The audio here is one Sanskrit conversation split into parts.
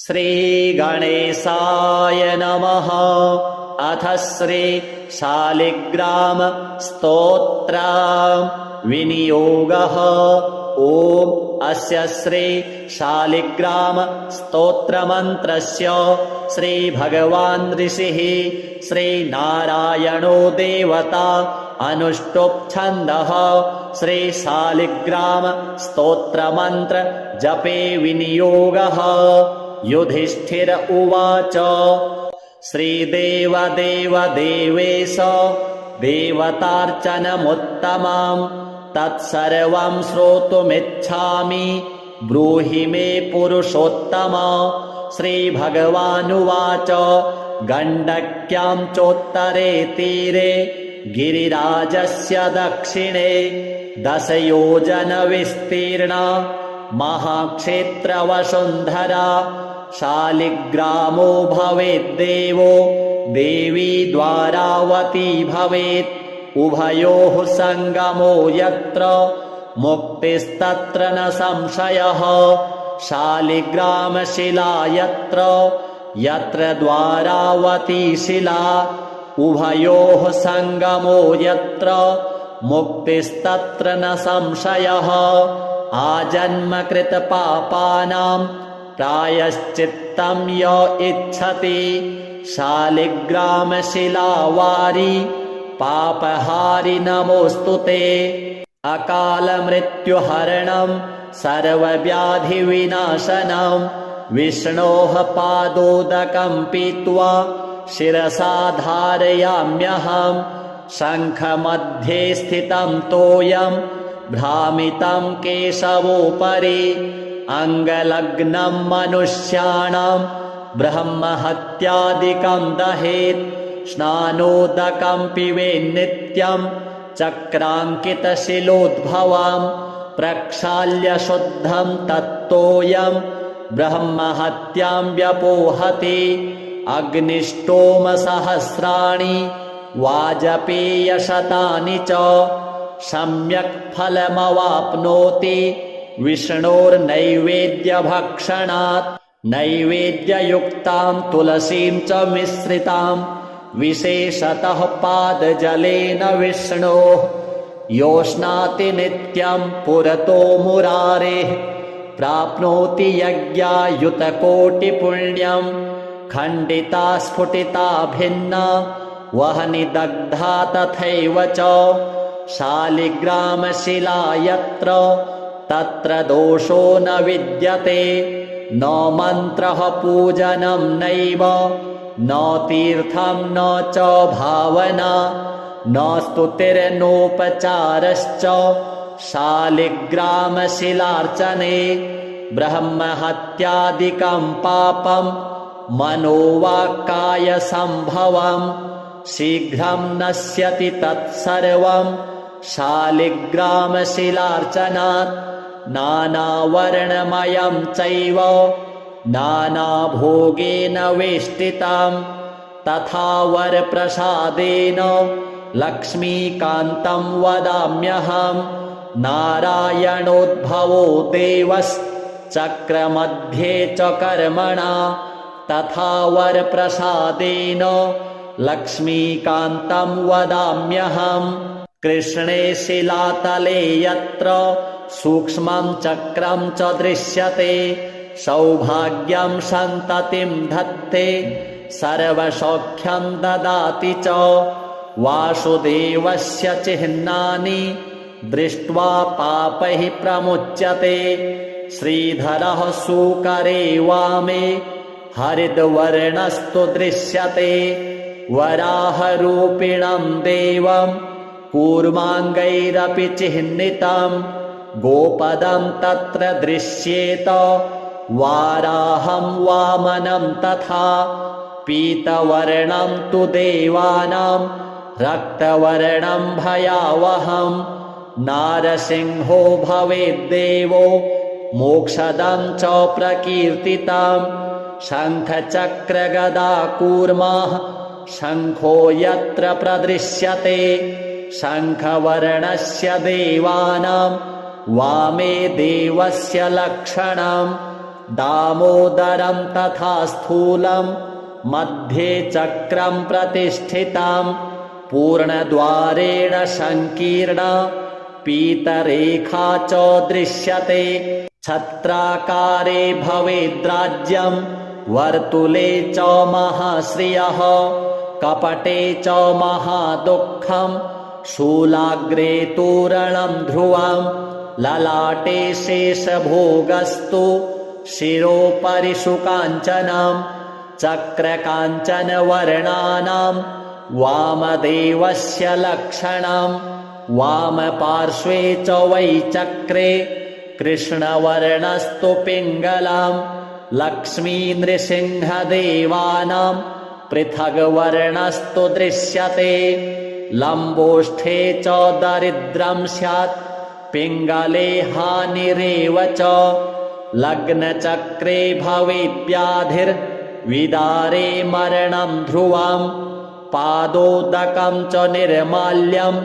श्रीगणेशाय नमः। अथ श्री शालिग्राम स्तोत्र विनियोगः। ॐ अस्य श्री शालिग्राम स्तोत्रमन्त्रस्य श्री भगवान् ऋषिः श्रीनारायणो देवता अनुष्टुप् छन्दः श्री शालिग्राम स्तोत्रमन्त्र जपे विनियोगः। युधिष्ठिर उवाच श्रीदेवदेव देवेश देवतार्चनमुत्तमम् तत्सर्वं श्रोतुमिच्छामि ब्रूहि मे पुरुषोत्तम। श्रीभगवानुवाच गण्डक्यां चोत्तरे तीरे गिरिराजस्य दक्षिणे 10 योजनविस्तीर्णा महाक्षेत्रवसुन्धरा शालिग्रामो भवेद्देवो देवी द्वारावती भवेत्। उभयोः सङ्गमो यत्र मुक्तिस्तत्र न संशयः। शालिग्रामशिला यत्र यत्र द्वारावती शिला उभयोः सङ्गमो यत्र मुक्तिस्तत्र न संशयः। आजन्मकृतपापानां प्रायश्चित्तं य इच्छति शालिग्रामशिलावारि पापहारि नमोऽस्तु ते। अकालमृत्युहरणं सर्वव्याधिविनाशनं विष्णोः पादोदकं पीत्वा शिरसा धारयाम्यहं। शङ्खमध्ये स्थितं तोयं भ्रामितं केशवोपरि अङ्गलग्नं मनुष्याणां ब्रह्महत्यादिकं दहेत्। स्नानोदकं पिबेन्नित्यं चक्राङ्कितशिलोद्भवं प्रक्षाल्य शुद्धं तत्तोयं ब्रह्महत्यां व्यपोहति। अग्निष्टोमसहस्राणि वाजपेयशतानि च सम्यक् फलमवाप्नोति विष्णोर्नैवेद्यभक्षणात्। नैवेद्ययुक्तां तुलसीं च मिश्रितां विशेषतः पादजलेन विष्णोः योष्णाति नित्यं पुरतो मुरारेः। प्राप्नोति यज्ञायुतकोटिपुण्यं खण्डिता स्फुटिता भिन्ना वह्नि दग्धा तथैव च। शालिग्रामशिला यत्र तत्र दोषो न विद्यते न मन्त्रः पूजनं नैव न तीर्थं न च भावना न स्तुतिर्नोपचारश्च शालिग्रामशिलार्चने। ब्रह्महत्यादिकं पापं मनोवाक्कायसम्भवं शीघ्रं नश्यति तत्सर्वं शालिग्रामशिलार्चनात्। नानावर्णमयं चैव नानाभोगेन वेष्टितं तथा वरप्रसादेन लक्ष्मीकान्तं वदाम्यहं। नारायणोद्भवो देवश्चक्रमध्ये च कर्मणा तथा वरप्रसादेन लक्ष्मीकान्तं वदाम्यहम्। कृष्णे शिलातले यत्र सूक्ष्मं चक्रं च दृश्यते सौभाग्यं सन्ततिं धत्ते सर्वसौख्यं ददाति च। वासुदेवस्य चिह्नानि दृष्ट्वा पापैः प्रमुच्यते। श्रीधरः सूकरे वामे हरिद्वर्णस्तु दृश्यते। वराहरूपिणं देवं कूर्माङ्गैरपि चिह्नितं गोपदं तत्र दृश्येत। वाराहं वामनं तथा पीतवर्णं तु देवानां रक्तवर्णं भयावहं। नारसिंहो भवेद्देवो मोक्षदं च प्रकीर्तितं। शङ्खचक्रगदाकूर्मः शङ्खो यत्र प्रदृश्यते शङ्खवर्णस्य देवानां वामे देवस्य लक्षणं दामोदरं तथा स्थूलं मध्ये चक्रं प्रतिष्ठितं पूर्णद्वारेण संकीर्णा पीतरेखा च दृश्यते। छत्राकारे भवेद्राज्यं वर्तुले च महाश्रियः कपटे च महादुःखं शूलाग्रे तोरणं ध्रुवं ललाटे शेषभोगस्तु शिरोपरि शुकाञ्चनं चक्रकाञ्चनवर्णानां वामदेवस्य लक्षणं वामपार्श्वे च वै चक्रे कृष्णवर्णस्तु पिङ्गलं लक्ष्मीनृसिंहदेवानां पृथग्वर्णस्तु दृश्यते। लम्बोष्ठे च दरिद्रं स्यात् पिङ्गले हानिरेव च लग्नचक्रे भवेद्व्याधिर्विदारे मरणं ध्रुवं पादोदकं च निर्माल्यं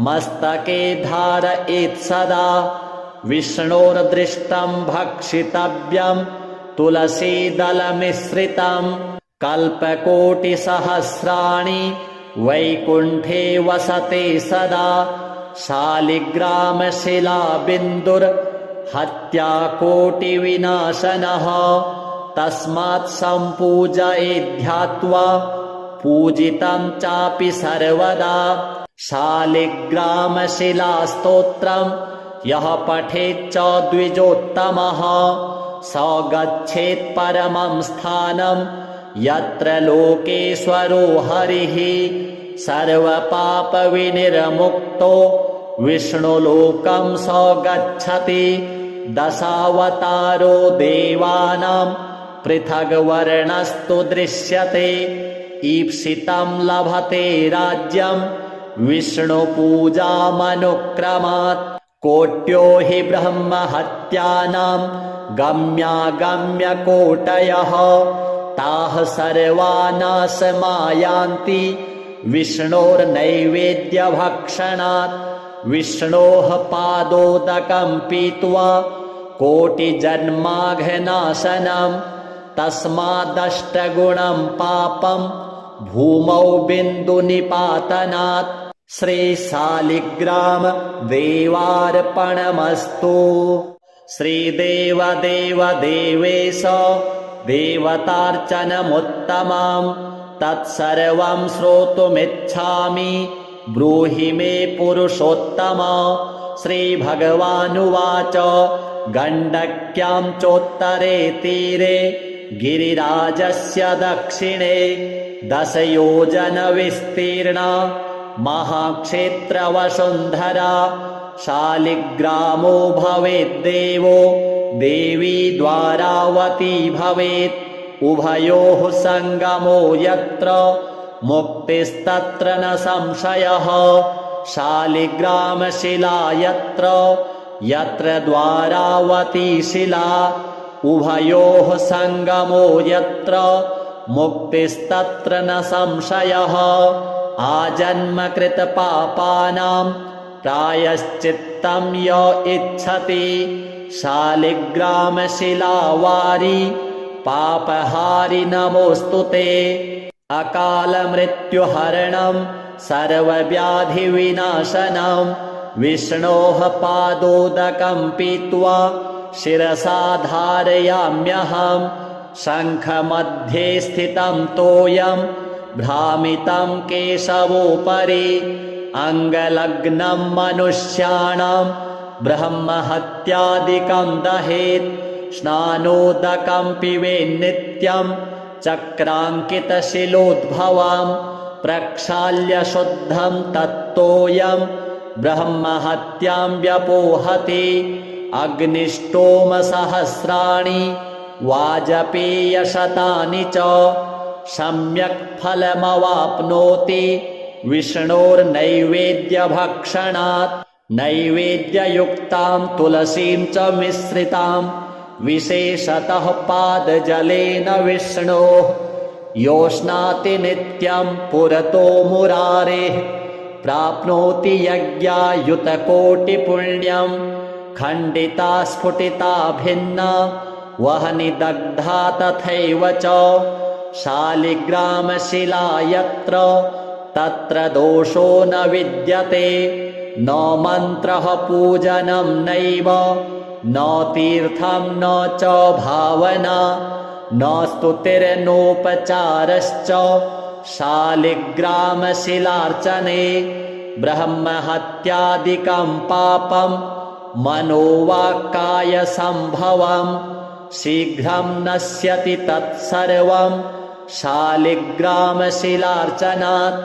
मस्तके धारयेत् सदा विष्णोर्दृष्टं भक्षितव्यं तुलसीदलमिश्रितं कल्पकोटिसहस्राणि वैकुण्ठे वसते सदा शालिग्रामशिलाबिन्दुर्हत्याकोटिविनाशनः तस्मात् सम्पूजयेद्ध्यात्वा पूजितं चापि सर्वदा। शालिग्रामशिलास्तोत्रं यः पठेच्च द्विजोत्तमः स गच्छेत् परमं स्थानं यत्र लोकेश्वरो हरिः सर्वपापविनिर्मुक्तो विष्णुलोकं स गच्छति। दशावतारो देवानां पृथग्वर्णस्तु दृश्यते ईप्सितं लभते राज्यं विष्णुपूजामनुक्रमात् कोट्यो हि ब्रह्महत्यानां गम्यागम्यकोटयः ताः सर्वा नाशमायान्ति विष्णोर्नैवेद्यभक्षणात् विष्णोः पादोदकं पीत्वा कोटिजन्माघनाशनं तस्मादष्टगुणं पापं भूमौ बिन्दुनिपातनात्। श्रीशालिग्राम देवार्पणमस्तु। श्रीदेवदेव देवेश देवतार्चनमुत्तमं तत्सर्वं श्रोतुमिच्छामि ब्रूहि मे पुरुषोत्तम। श्रीभगवानुवाच गण्डक्यां चोत्तरे तीरे गिरिराजस्य दक्षिणे 10 योजनविस्तीर्णा महाक्षेत्रवसुन्धरा शालिग्रामो भवेद्देवो देवी द्वारावती भवेत् उभयोः सङ्गमो यत्र मुक्तिस्तत्र न संशयः। शालिग्रामशिला यत्र यत्र द्वारावती शिला उभयोः सङ्गमो यत्र मुक्तिस्तत्र न संशयः। आजन्मकृतपापानां प्रायश्चित्तं य इच्छति शालिग्रामशिलावारि पापहारि नमोऽस्तु ते। अकालमृत्युहरणं सर्वव्याधिविनाशनं विष्णोः पादोदकं पीत्वा शिरसा धारयाम्यहम्। शङ्खमध्ये स्थितं तोयं भ्रामितं केशवोपरि अङ्गलग्नं मनुष्याणां ब्रह्महत्यादिकं दहेत्। स्नानोदकं पिबेन्नित्यं चक्राङ्कितशिलोद्भवं प्रक्षाल्य शुद्धं तत्तोयं ब्रह्महत्यां व्यपोहति। अग्निष्टोमसहस्राणि वाजपेयशतानि च सम्यक् फलमवाप्नोति विष्णोर्नैवेद्यभक्षणात्। नैवेद्ययुक्तां तुलसीं च मिश्रितां विशेषतः पादजलेन विष्णोः योष्णाति नित्यं पुरतो मुरारेः प्राप्नोति यज्ञायुतकोटिपुण्यं। खण्डिता स्फुटिता भिन्ना वह्निदग्धा तथैव च शालिग्रामशिला यत्र तत्र दोषो न विद्यते न मन्त्रः पूजनं नैव न तीर्थं न च भावना न स्तुतिर्नोपचारश्च शालिग्रामशिलार्चने ब्रह्महत्यादिकं पापं मनोवाक्कायसम्भवं शीघ्रं नश्यति तत्सर्वं शालिग्रामशिलार्चनात्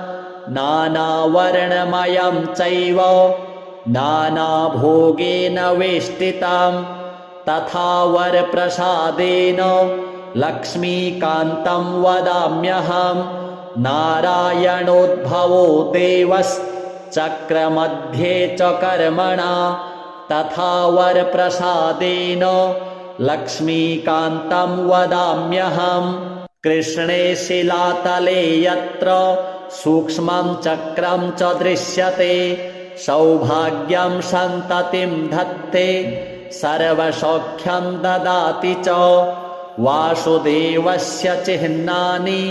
नानावर्णमयं चैव नानाभोगेन वेष्टितं तथा वरप्रसादेन लक्ष्मीकान्तं वदाम्यहं नारायणोद्भवो देवश्चक्रमध्ये च कर्मणा तथा वरप्रसादेन लक्ष्मीकान्तं वदाम्यहं कृष्णे शिलातले यत्र सूक्ष्मं चक्रं च दृश्यते सौभाग्यं सन्ततिं धत्ते सर्वसौख्यं ददाति च वासुदेवस्य चिह्नानि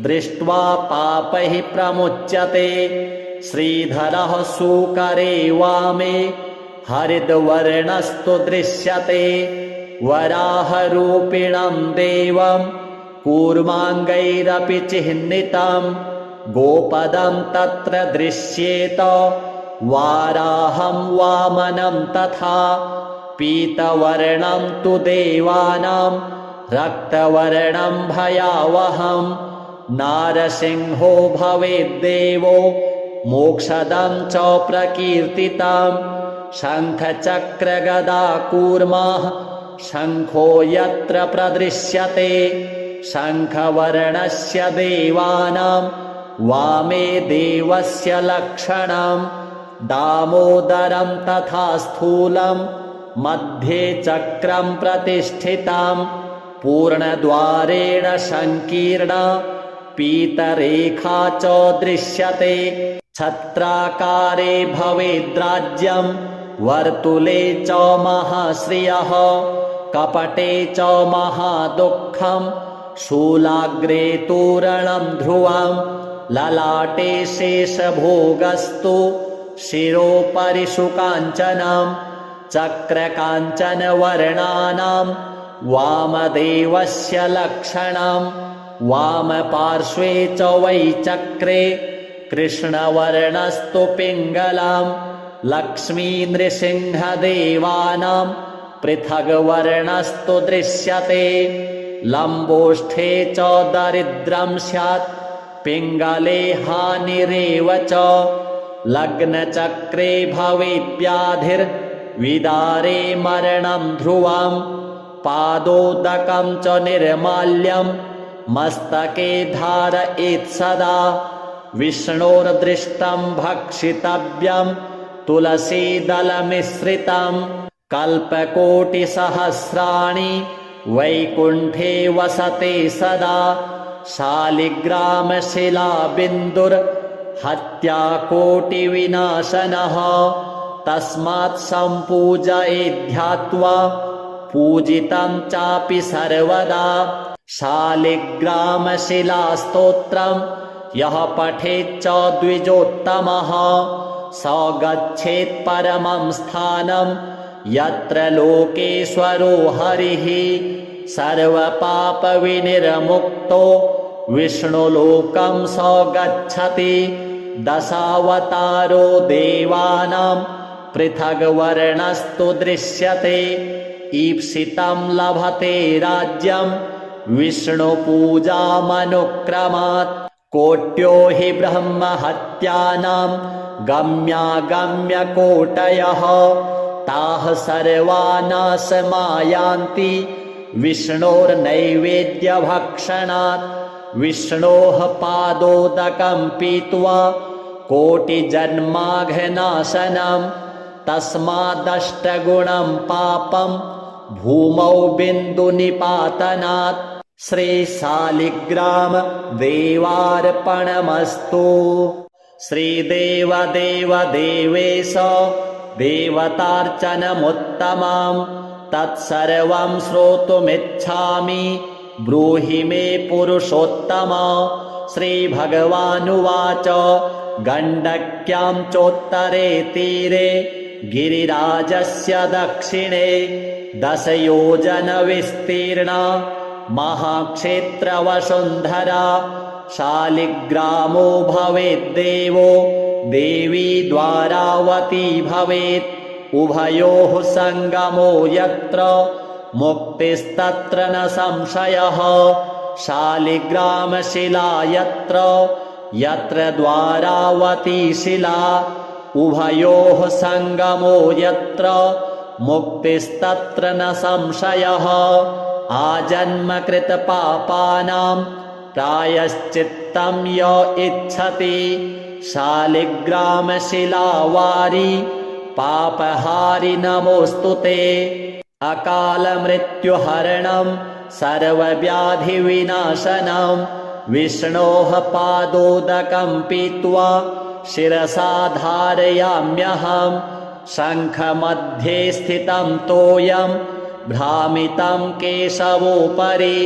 दृष्ट्वा पापैः प्रमुच्यते श्रीधरः सूकरे वामे हरिद्वर्णस्तु दृश्यते वराहरूपिणं देवं कूर्माङ्गैरपि चिह्नितं गोपदं तत्र दृश्येत वाराहं वामनं तथा पीतवर्णं तु देवानां रक्तवर्णं भयावहं नारसिंहो भवेद्देवो मोक्षदं च प्रकीर्तितं शङ्खचक्रगदा कूर्मः शङ्खो यत्र प्रदृश्यते शङ्खवर्णस्य देवानां वामे देवस्य लक्षणं दामोदरं तथा स्थूलं मध्ये चक्रं प्रतिष्ठितं पूर्णद्वारेण संकीर्ण पीतरेखा च दृश्यते छत्राकारे भवेद्राज्यं वर्तुले च महाश्रियः कपटे च महादुःखं शूलाग्रे तोरणं ध्रुवं ललाटे शेषभोगस्तु शिरोपरि शुकाञ्चनं चक्रकाञ्चनवर्णानां वामदेवस्य लक्षणं वामपार्श्वे च वै चक्रे कृष्णवर्णस्तु पिङ्गलं लक्ष्मीनृसिंहदेवानां पृथग्वर्णस्तु दृश्यते लम्बोष्ठे च दरिद्रं स्यात् पिङ्गले हानिरेव च लग्नचक्रे भवेद्व्याधिर्विदारे मरणं ध्रुवं पादोदकं च निर्माल्यं मस्तके धारयेत् सदा विष्णोर्दृष्टं भक्षितव्यं तुलसीदलमिश्रितं कल्पकोटिसहस्राणि वैकुण्ठे वसते सदा शालिग्रामशिलाबिन्दुर्हत्याकोटिविनाशनः तस्मात् सम्पूजयेद्ध्यात्वा पूजितं चापि सर्वदा शालिग्रामशिलास्तोत्रं यः पठेच्च द्विजोत्तमः स गच्छेत् परमं स्थानं यत्र लोकेश्वरो हरिः सर्वपापविनिर्मुक्तो विष्णुलोकं स गच्छति दशावतारो देवानां पृथग्वर्णस्तु दृश्यते ईप्सितं लभते राज्यं विष्णुपूजामनुक्रमात् कोट्यो हि ब्रह्महत्यानां गम्यागम्यकोटयः ताः सर्वा नाशमायान्ति विष्णोर्नैवेद्यभक्षणात् विष्णोः पादोदकं पीत्वा कोटिजन्माघनाशनं तस्मादष्टगुणं पापं भूमौ बिन्दुनिपातनात् श्रीशालिग्राम देवार्पणमस्तु। श्रीदेवदेव देवेश देवतार्चनमुत्तमं तत्सर्वं श्रोतुमिच्छामि ब्रूहि मे पुरुषोत्तम। श्रीभगवानुवाच गण्डक्यां चोत्तरे तीरे गिरिराजस्य दक्षिणे 10 योजनविस्तीर्णा महाक्षेत्रवसुन्धरा। शालिग्रामो भवेद्देवो देवी द्वारावती भवेत्। उभयोः सङ्गमो यत्र मुक्तिस्तत्र न संशयः। शालिग्रामशिला यत्र यत्र द्वारावती शिला। उभयोः सङ्गमो यत्र मुक्तिस्तत्र न संशयः। आजन्मकृतपापानां प्रायश्चित्तं य इच्छति शालिग्रामशिलावारि पापहारि नमोऽस्तु ते। अकालमृत्युहरणं सर्वव्याधिविनाशनं विष्णोः पादोदकं पीत्वा शिरसा धारयाम्यहं। शङ्खमध्ये स्थितं तोयं भ्रामितं केशवोपरि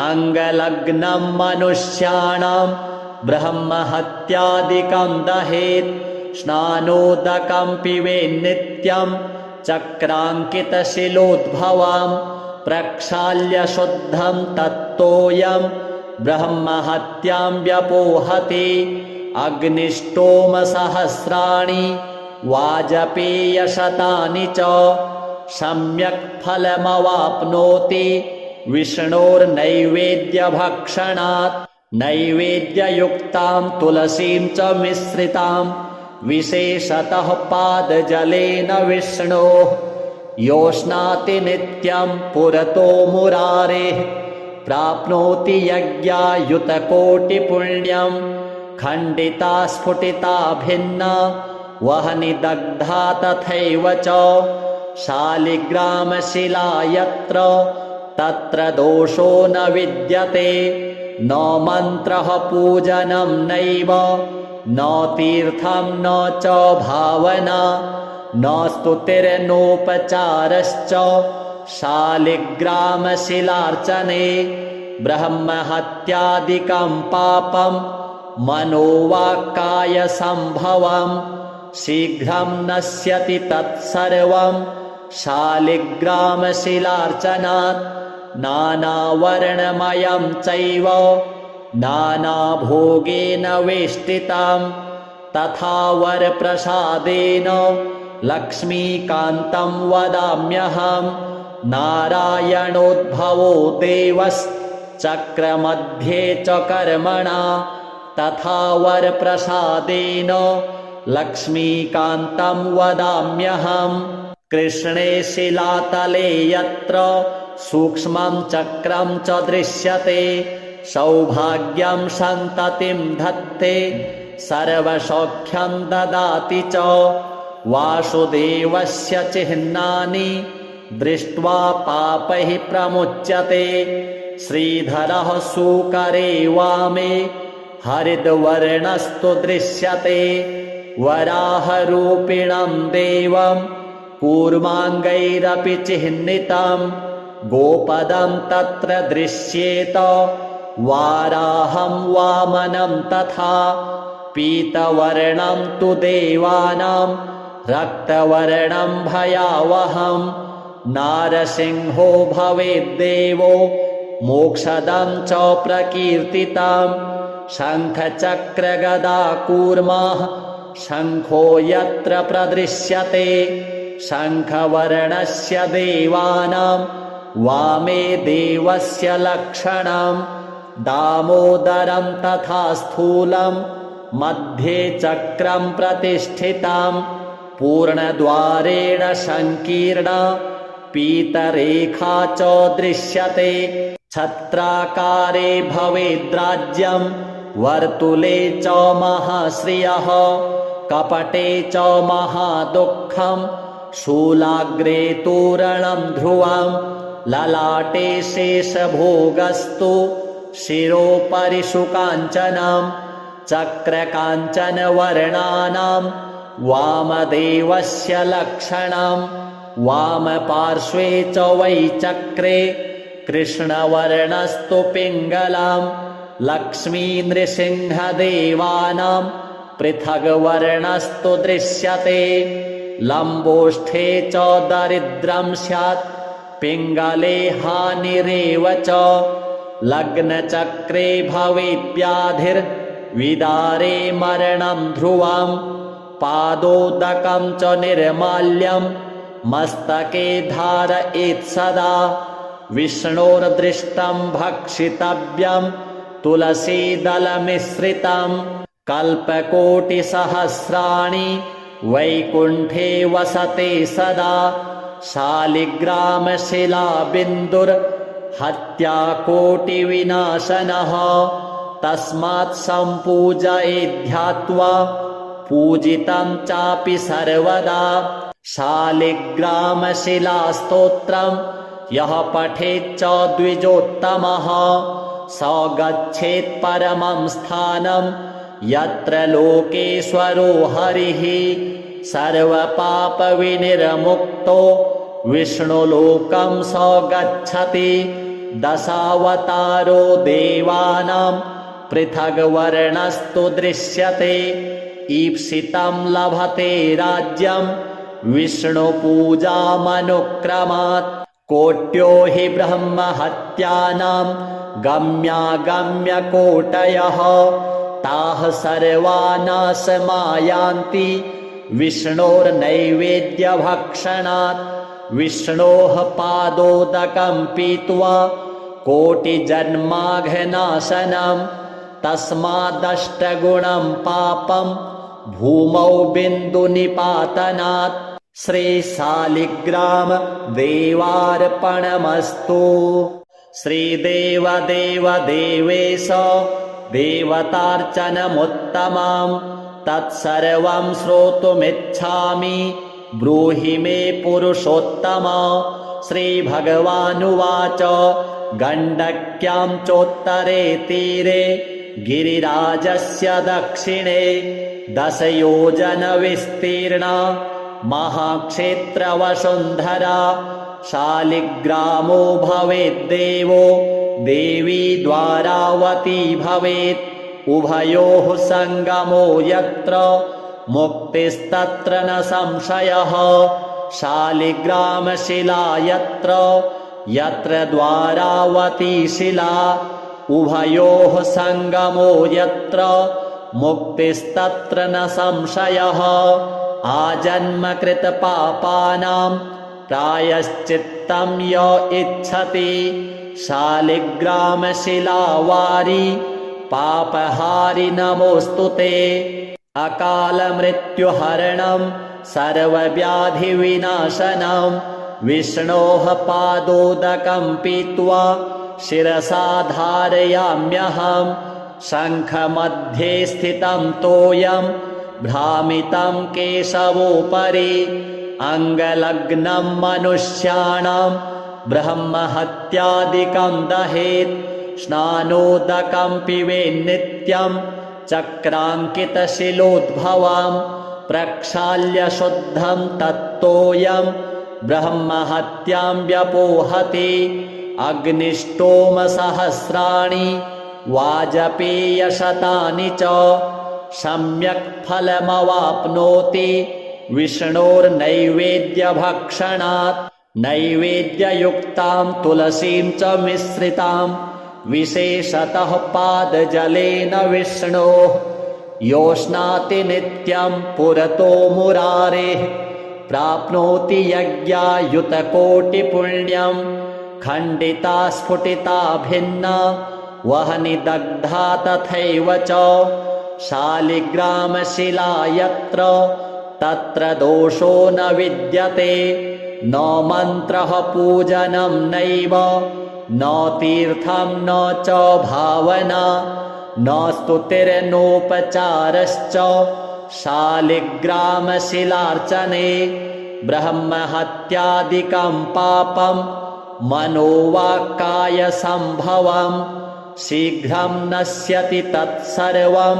अङ्गलग्नं मनुष्याणां ब्रह्महत्यादिकं दहेत्। स्नानोदकं पिबेन्नित्यं चक्राङ्कितशिलोद्भवं प्रक्षाल्य शुद्धं तत्तोयं ब्रह्महत्यां व्यपोहति। अग्निष्टोमसहस्राणि वाजपेयशतानि च सम्यक् फलमवाप्नोति विष्णोर्नैवेद्यभक्षणात्। नैवेद्ययुक्तां तुलसीं च मिश्रितां विशेषतः पादजलेन विष्णोः योष्णाति नित्यं पुरतो मुरारेः। प्राप्नोति यज्ञायुतकोटिपुण्यं खण्डिता स्फुटिता भिन्ना वह्नि दग्धा तथैव च। शालिग्रामशिला यत्र तत्र दोषो न विद्यते। न मन्त्रः पूजनं नैव न तीर्थं न च भावना न स्तुतिर्नोपचारश्च शालिग्रामशिलार्चने। ब्रह्महत्यादिकं पापं मनोवाक्कायसम्भवं शीघ्रं नश्यति तत्सर्वं शालिग्रामशिलार्चनात्। नानावर्णमयं चैव नानाभोगेन वेष्टितं तथा वरप्रसादेन लक्ष्मीकान्तं वदाम्यहं। नारायणोद्भवो देवश्चक्रमध्ये च कर्मणा तथा वरप्रसादेन लक्ष्मीकान्तं वदाम्यहम्। कृष्णे शिलातले यत्र सूक्ष्मं चक्रं च दृश्यते सौभाग्यं सन्ततिं धत्ते सर्वसौख्यं ददाति च। वासुदेवस्य चिह्नानि दृष्ट्वा पापैः प्रमुच्यते। श्रीधरः सूकरे वामे हरिद्वर्णस्तु दृश्यते। वराहरूपिणं देवं कूर्माङ्गैरपि चिह्नितं गोपदं तत्र दृश्येत। वाराहं वामनं तथा पीतवर्णं तु देवानां रक्तवर्णं भयावहं। नारसिंहो भवेद्देवो मोक्षदं च प्रकीर्तितं। शङ्खचक्रगदाकूर्मः शङ्खो यत्र प्रदृश्यते शङ्खवर्णस्य देवानां वामे देवस्य लक्षणं। दामोदरं तथा स्थूलं मध्ये चक्रं प्रतिष्ठितं पूर्णद्वारेण संकीर्णा पीतरेखा च दृश्यते। छत्राकारे भवेद्राज्यं वर्तुले च महाश्रियः कपटे च महादुःखं शूलाग्रे तोरणं ध्रुवं ललाटे शेषभोगस्तु शिरोपरि शुकाञ्चनं चक्रकाञ्चनवर्णानां वामदेवस्य लक्षणं वामपार्श्वे च वै चक्रे कृष्णवर्णस्तु पिङ्गलां लक्ष्मीनृसिंहदेवानां पृथग्वर्णस्तु दृश्यते लम्बोष्ठे च दरिद्रं स्यात् पिङ्गले हानिरेव च लग्नचक्रे भवेद्व्याधिर्विदारे मरणं ध्रुवम् पादोदकं च निर्माल्यं मस्तके धारयेत् सदा विष्णोर्दृष्टं भक्षितव्यं तुलसीदलमिश्रितं कल्पकोटिसहस्राणि वैकुण्ठे वसते सदा शालिग्रामशिलाबिन्दुर्हत्याकोटिविनाशनः तस्मात् सम्पूजयेद्ध्यात्वा पूजितं चापि सर्वदा शालिग्रामशिलास्तोत्रं यः पठेच्च द्विजोत्तमः स गच्छेत् परमं स्थानं यत्र लोकेश्वरो हरिः सर्वपापविनिर्मुक्तो विष्णुलोकं स गच्छति दशावतारो देवानां पृथग्वर्णस्तु दृश्यते ईप्सितं लभते राज्यं विष्णुपूजामनुक्रमात् कोट्यो हि ब्रह्महत्यानां गम्यागम्यकोटयः ताः सर्वा नाशमायान्ति विष्णोर्नैवेद्यभक्षणात् विष्णोः पादोदकं पीत्वा कोटिजन्माघनाशनं तस्मादष्टगुणं पापं भूमौ बिन्दुनिपातनात् श्रीशालिग्राम देवार्पणमस्तु। श्रीदेवदेव देवेश देवतार्चनमुत्तमं तत्सर्वं श्रोतुमिच्छामि ब्रूहि मे पुरुषोत्तम। श्रीभगवानुवाच गण्डक्यां चोत्तरे तीरे गिरिराजस्य दक्षिणे 10 योजनविस्तीर्णा महाक्षेत्रवसुन्धरा शालिग्रामो भवेद्देवो देवी द्वारावती भवेत् उभयोः सङ्गमो यत्र मुक्तिस्तत्र न संशयः शालिग्रामशिला यत्र यत्र द्वारावती शिला उभयोः सङ्गमो यत्र मुक्तिस्तत्र न संशयः आजन्मकृतपापानां प्रायश्चित्तं य इच्छति शालिग्रामशिलावारि पापहारि नमोऽस्तु ते। अकालमृत्युहरणं सर्वव्याधिविनाशनं विष्णोः पादोदकं पीत्वा शिरसा धारयाम्यहं शङ्खमध्ये स्थितं तोयं भ्रामितं केशवोपरि अङ्गलग्नं मनुष्याणां ब्रह्महत्यादिकं दहेत् स्नानोदकं पिबेन्नित्यं चक्राङ्कितशिलोद्भवं प्रक्षाल्य शुद्धं तत्तोयं ब्रह्महत्यां व्यपोहति अग्निष्टोमसहस्राणि वाजपेयशतानि च सम्यक् फलमवाप्नोति विष्णोर्नैवेद्यभक्षणात् नैवेद्ययुक्तां तुलसीं च मिश्रितां विशेषतः पादजलेन विष्णोः योष्णाति नित्यं पुरतो मुरारेः प्राप्नोति यज्ञायुतकोटिपुण्यं खण्डिता स्फुटिता भिन्ना वह्नि दग्धा तथैव च शालिग्रामशिला यत्र तत्र दोषो न विद्यते न मन्त्रः पूजनं नैव न तीर्थं न च भावना न स्तुतिर्नोपचारश्च शालिग्रामशिलार्चने ब्रह्महत्यादिकं पापं मनोवाक्कायसम्भवं शीघ्रं नश्यति तत्सर्वं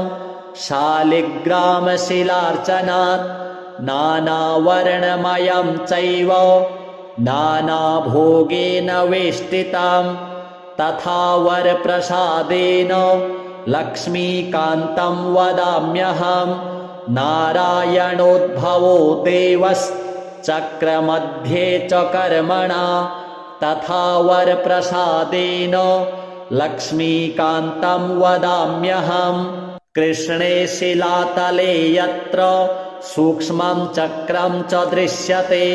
शालिग्रामशिलार्चनात् नानावर्णमयं चैव नानाभोगेन वेष्टितं तथा वरप्रसादेन लक्ष्मीकान्तं वदाम्यहम् नारायणोद्भवो देवश्चक्रमध्ये च कर्मणा तथा वरप्रसादेन लक्ष्मीकान्तं वदाम्यहम् कृष्णे शिलातले यत्र सूक्ष्मं चक्रं च दृश्यते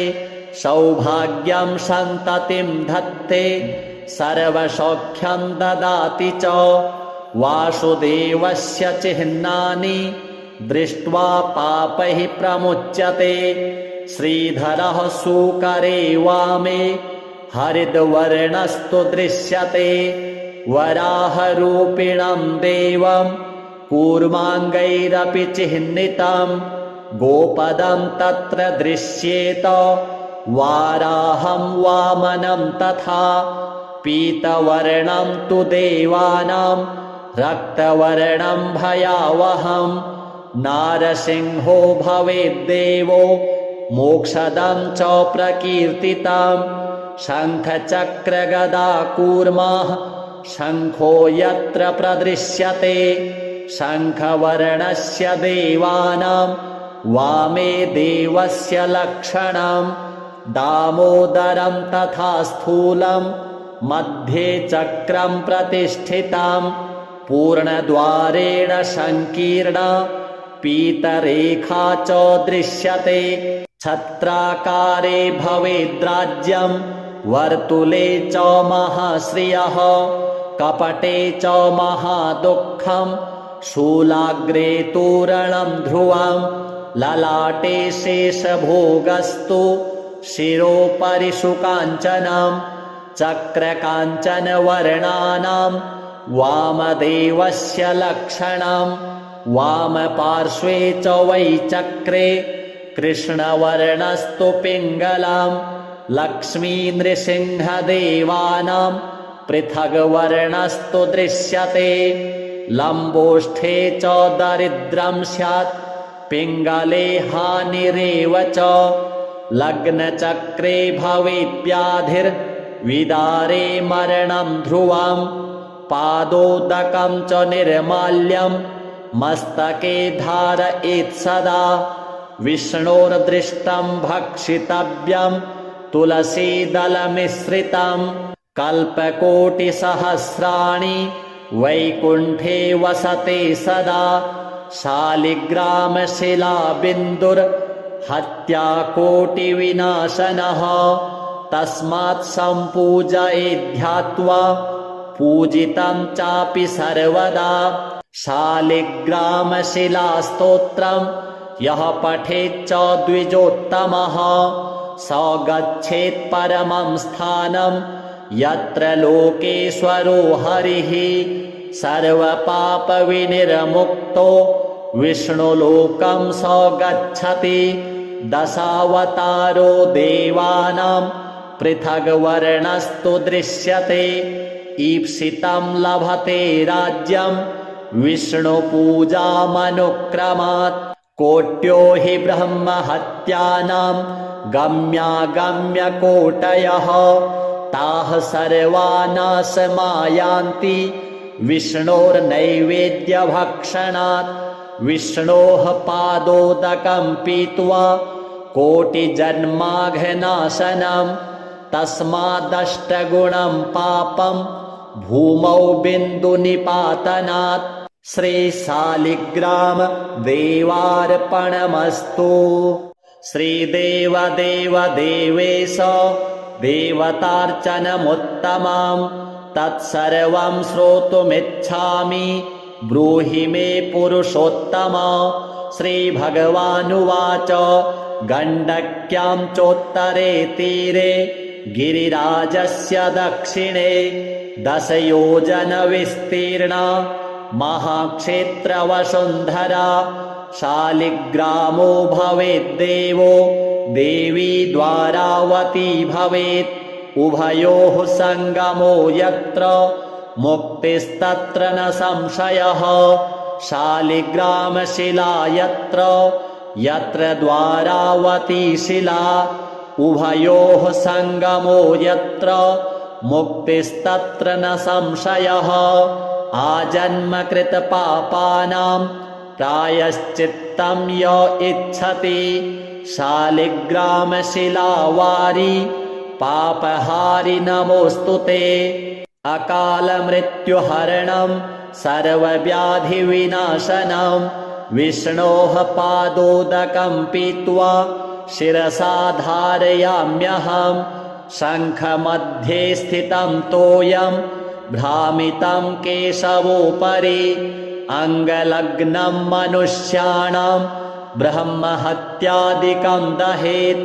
सौभाग्यं सन्ततिं धत्ते सर्वसौख्यं ददाति च वासुदेवस्य चिह्नानि दृष्ट्वा पापैः प्रमुच्यते श्रीधरः सूकरे वामे हरिद्वर्णस्तु दृश्यते वराहरूपिणं देवं कूर्माङ्गैरपि चिह्नितं गोपदं तत्र दृश्येत वाराहं वामनं तथा पीतवर्णं तु देवानां रक्तवर्णं भयावहं नारसिंहो भवेद्देवो मोक्षदं च प्रकीर्तितं शङ्खचक्रगदा कूर्मः शङ्खो यत्र प्रदृश्यते शङ्खवर्णस्य देवानां वामे देवस्य लक्षणं दामोदरं तथा स्थूलं मध्ये चक्रं प्रतिष्ठितं पूर्णद्वारेण संकीर्णा पीतरेखा च दृश्यते छत्राकारे भवेद्राज्यं वर्तुले च महाश्रियः कपटे च महादुःखं शूलाग्रे तोरणं ध्रुवं ललाटे शेषभोगस्तु शिरोपरि सुकाञ्चनं चक्रकाञ्चनवर्णानां वामदेवस्य लक्षणं वामपार्श्वे च वै चक्रे कृष्णवर्णस्तु पिङ्गलं लक्ष्मीनृसिंहदेवानां पृथग्वर्णस्तु दृश्यते लम्बोष्ठे च दरिद्रं स्यात् पिङ्गले हानिरेव च लग्नचक्रे भवेद्व्याधिर्विदारे मरणं ध्रुवं पादोदकं च निर्माल्यं मस्तके धारयेत् सदा विष्णोर्दृष्टं भक्षितव्यं तुलसीदलमिश्रितं कल्पकोटिसहस्राणि वैकुण्ठे वसते सदा शालिग्रामशिलाबिन्दुर्हत्याकोटिविनाशनः तस्मात् सम्पूजयेद्ध्यात्वा पूजितं चापि सर्वदा शालिग्रामशिलास्तोत्रं यः पठेच्च द्विजोत्तमः स गच्छेत् परमं स्थानं यत्र लोकेश्वरो हरिः सर्वपापविनिर्मुक्तो विष्णुलोकं स गच्छति दशावतारो देवानां पृथग्वर्णस्तु दृश्यते ईप्सितं लभते राज्यं विष्णुपूजामनुक्रमात् कोट्यो हि ब्रह्महत्यानां गम्यागम्यकोटयः ताः सर्वा नाशमायान्ति विष्णोर्नैवेद्यभक्षणात् विष्णोः पादोदकं पीत्वा कोटिजन्माघनाशनं तस्मादष्टगुणं पापं भूमौ बिन्दुनिपातनात् श्रीशालिग्राम देवार्पणमस्तु। श्रीदेवदेव देवेश देवतार्चनमुत्तमं तत्सर्वं श्रोतुमिच्छामि ब्रूहि मे पुरुषोत्तम। श्रीभगवानुवाच गण्डक्यां चोत्तरे तीरे गिरिराजस्य दक्षिणे 10 योजनविस्तीर्णा महाक्षेत्रवसुन्धरा शालिग्रामो भवेद्देवो देवी द्वारावती भवेत् उभयोः सङ्गमो यत्र मुक्तिस्तत्र न संशयः शालिग्रामशिला यत्र यत्र द्वारावती शिला उभयोः सङ्गमो यत्र मुक्तिस्तत्र न संशयः आजन्मकृतपापानां प्रायश्चित्तं य इच्छति शालिग्रामशिलावारी पापहारि नमोऽस्तु ते अकालमृत्युहरणं सर्वव्याधिविनाशनं विष्णोः पादोदकं पीत्वा शिरसा धारयाम्यहं शङ्खमध्ये स्थितं तोयं भ्रामितं केशवोपरि अङ्गलग्नं मनुष्याणां ब्रह्महत्यादिकं दहेत्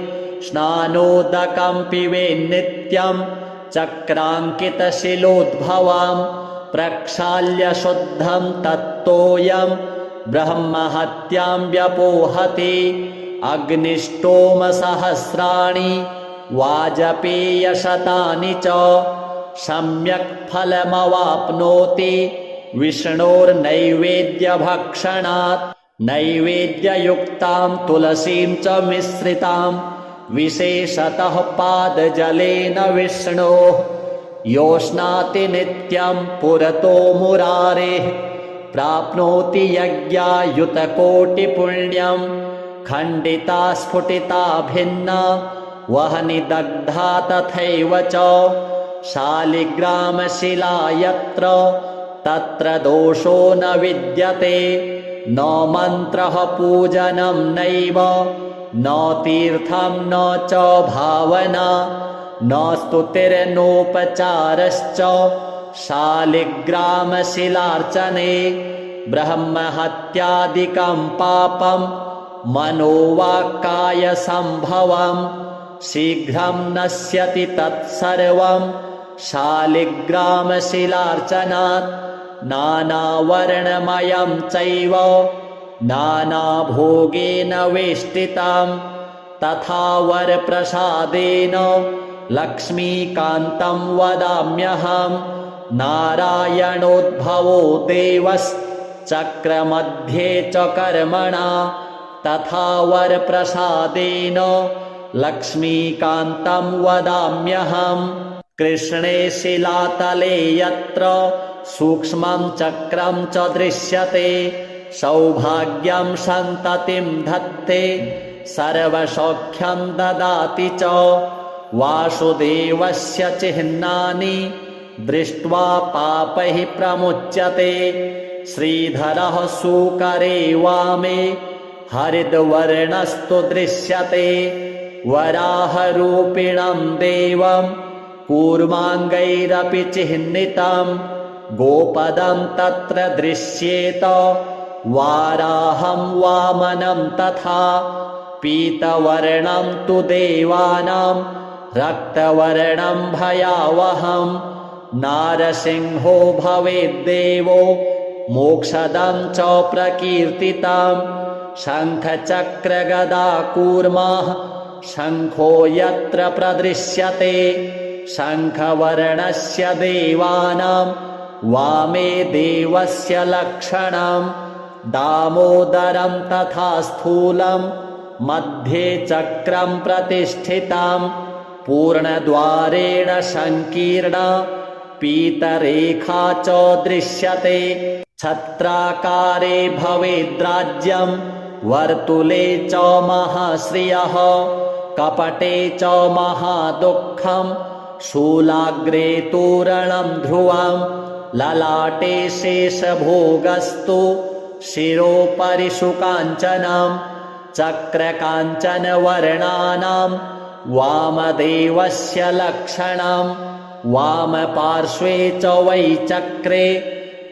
स्नानोदकं पिबेन्नित्यं चक्राङ्कितशिलोद्भवं प्रक्षाल्य शुद्धं तत्तोयं ब्रह्महत्यां व्यपोहति अग्निष्टोमसहस्राणि वाजपेयशतानि च सम्यक् फलमवाप्नोति विष्णोर्नैवेद्यभक्षणात् नैवेद्ययुक्तां तुलसीं च मिश्रितां विशेषतः पादजलेन विष्णोः योष्णाति नित्यं पुरतो मुरारेः प्राप्नोति यज्ञायुतकोटिपुण्यं खण्डिता स्फुटिता भिन्ना वह्नि दग्धा तथैव च शालिग्रामशिला यत्र तत्र दोषो न विद्यते न मन्त्रः पूजनं नैव न तीर्थं न च भावना न स्तुतिर्नोपचारश्च शालिग्रामशिलार्चने ब्रह्महत्यादिकं पापं मनोवाक्कायसम्भवं शीघ्रं नश्यति तत्सर्वं शालिग्रामशिलार्चनात् नानावर्णमयं चैव नानाभोगेन वेष्टितं तथा वरप्रसादेन लक्ष्मीकान्तं वदाम्यहं नारायणोद्भवो देवश्चक्रमध्ये च कर्मणा तथा वरप्रसादेन लक्ष्मीकान्तं वदाम्यहम् कृष्णे शिलातले यत्र सूक्ष्मं चक्रं च दृश्यते सौभाग्यं सन्ततिं धत्ते सर्वसौख्यं ददाति च वासुदेवस्य चिह्नानि दृष्ट्वा पापैः प्रमुच्यते श्रीधरः सूकरे वामे हरिद्वर्णस्तु दृश्यते वराहरूपिणं देवं कूर्माङ्गैरपि चिह्नितं गोपदं तत्र दृश्येत वाराहं वामनं तथा पीतवर्णं तु देवानां रक्तवर्णं भयावहं नारसिंहो भवेद्देवो मोक्षदं च प्रकीर्तितं शङ्खचक्रगदाकूर्मः शङ्खो यत्र प्रदृश्यते शङ्खवर्णस्य देवानां वामे देवस्य लक्षणं दामोदरं तथा स्थूलं मध्ये चक्रं प्रतिष्ठितं पूर्णद्वारेण सङ्कीर्णा पीतरेखा च दृश्यते छत्राकारे भवेद्राज्यं वर्तुले च महाश्रियः कपटे च महादुःखं शूलाग्रे तोरणं ध्रुवं ललाटे शेषभोगस्तु शिरोपरि शुकाञ्चनं चक्रकाञ्चनवर्णानां वामदेवस्य लक्षणं वामपार्श्वे च वै चक्रे